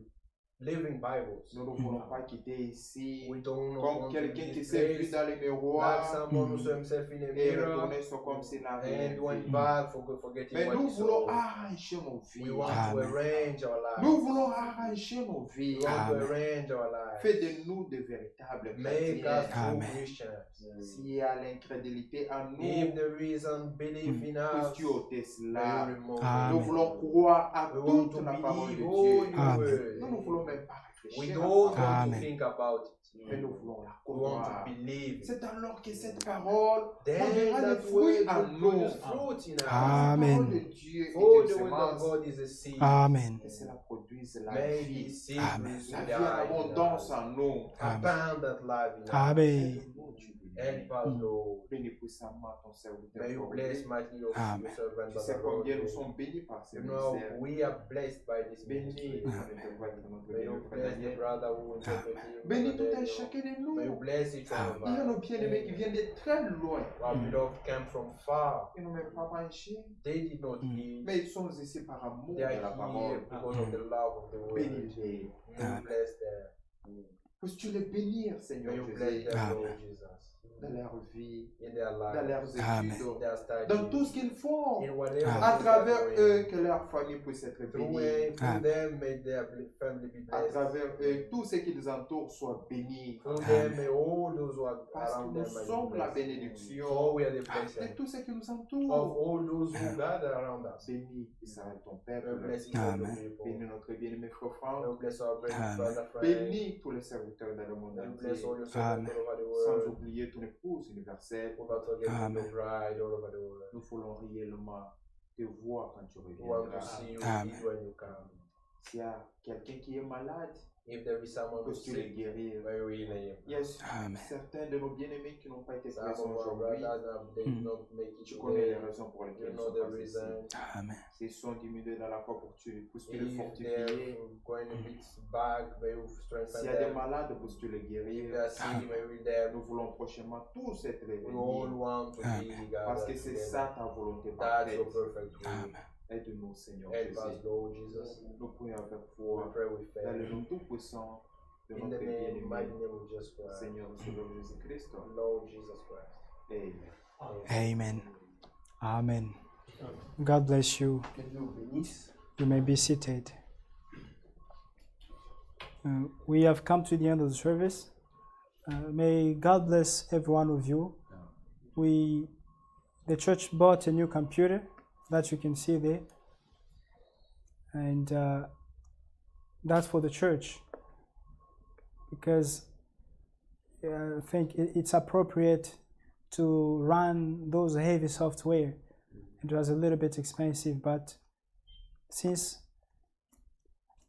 living Bibles. Nous ne voulons pas quitter ici We don't comme want to quelqu'un be qui s'est vu placed dans le like miroir someone who saw himself in a et mirror retourner sur comme s'il n'avait rien and went vu. back forgetting Mais what nous he voulons saw. arranger nos We vies. want to Amen. arrange our lives. Nous voulons arranger nos vies. We want to Amen. arrange our lives. Fais de nous de véritables Make us chrétiens. true Amen. Christians. S'il y a l'incrédulité en If nous, there is unbelief in puisses us, tu ôter may cela. you remove Amen. Nous it. voulons croire à We want toute to la parole de believe all Dieu. your Amen. word. Nous ne voulons même pas We réfléchir don't à want la parole, to Amen. think about it. mais nous voulons la We want croire. to believe it. C'est alors que cette parole Then produira des that fruits word en will nous. produce fruit in us. La parole Amen. de Dieu est For une the word of semence God is a seed. Amen. et cela produise la May vie. this seed Amen. produce La vie life en in abondance us. en nous. Abundant life in us. Amen. Aide-nous, Dieu Help béni. us, Lord. Bénis puissamment ton serviteur. May you bless mightily your Amen. servant. Tu sais combien nous sommes bénis par ces You know, ministères. we are blessed by this Bénis ministry. notre interprète, notre May you béni, frère bless the Daniel. brother who interpreted him. Bénis tout un Daniel. chacun de May you nous. bless each one of Il y a nos us. bien-aimés qui viennent de très loin. Our beloved came from far. Ils n'ont même pas mangé, They did not eat. mais ils sont ici par amour They de are la here parole. because of the love of the word. Bénis-les. May you bless them. Puisses-tu les bénir, May Seigneur you bless Jésus, them, Amen. Lord Jesus. dans leur vie, In their dans lives, leurs Amen. études, their studies, dans tout ce qu'ils font. in whatever Amen. À they travers are eux, doing. que leur famille puisse être Through bénie. Amen. them, may their family be À blessed. travers eux, tout ce qui les entoure soit béni. Through Amen. them, may all those who are Parce que around nous them may sommes be la blessed. bénédiction For we are the de blessing tout ce qui nous of entoure. all those who gather around us. Bénis Israël, ton May peuple. bless each of Amen. the people. Bénis notre bien-aimé frère Franck. May bless our Amen. brother Frank. Bénis tous les serviteurs dans le monde May bless entier. all your servants Amen. all over the Sans world. oublier ton épouse universelle. Without forgetting Amen. your bride all over the world. Nous voulons réellement te voir quand tu We want to reviendras. see you Amen. indeed when you come. S'il y a quelqu'un qui est malade, If there is someone who's puisses-tu les sick, guérir. may we heal him. Il y a Amen. certains de nos bien-aimés qui n'ont pas été Some présents of our aujourd'hui. brothers, they did not make it Tu connais les today. raisons pour lesquelles You ils know sont the pas ici. reason. Amen. S'ils sont diminués dans la foi pour que tu puisses les If fortifier. they're going a bit back, may you strengthen S'il y a des them. malades, puisses-tu les If guérir. they are sick, may we them. Nous voulons prochainement tous être We all réunis. want to Amen. be Parce que gathered c'est together. ça ta volonté That's parfaite. your perfect will. Amen. Aide-nous, Seigneur Help us, Jésus. Lord Jesus. Nous prions avec We foi pray with dans le faith. nom tout-puissant de In notre the name, bien-aimé, mighty name of Jesus Christ. Seigneur et Sauveur Jésus-Christ. Lord Jesus Christ. Amen. Amen. Amen. God bless you. You may be seated. We have come to the end of the service. May God bless every one of you. The church bought a new computer that you can see there, and that's for the church because I think it's appropriate to run those heavy software. It was a little bit expensive, but since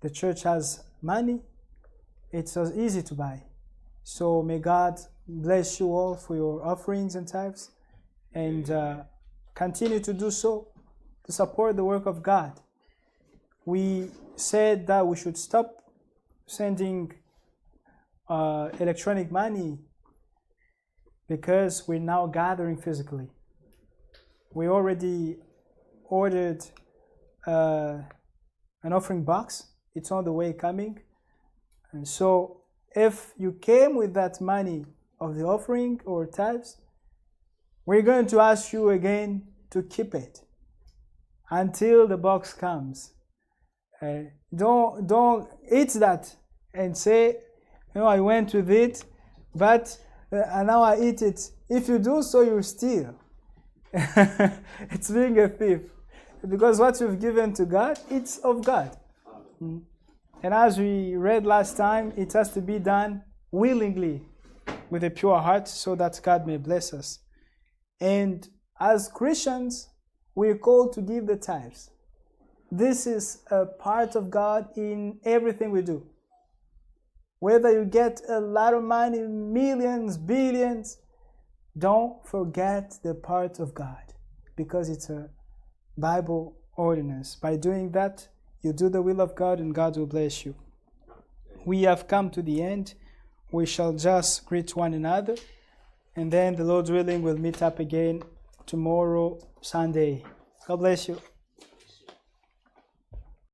the church has money, it's so easy to buy. So may God bless you all for your offerings and tithes, and continue to do so. to support the work of God. We said that we should stop sending electronic money because we're now gathering physically. We already ordered an offering box. It's on the way coming. And so if you came with that money of the offering or tithes, we're going to ask you again to keep it until the box comes. Don't eat that and say, I went with it, but and now I eat it. If you do so, you steal. It's being a thief. Because what you've given to God, it's of God. And as we read last time, it has to be done willingly with a pure heart so that God may bless us. And as Christians, we're called to give the tithes. This is a part of God in everything we do. Whether you get a lot of money, millions, billions, don't forget the part of God, because it's a Bible ordinance. By doing that, you do the will of God and God will bless you. We have come to the end. We shall just greet one another, and then the Lord willing, we'll meet up again tomorrow, Sunday. God bless you.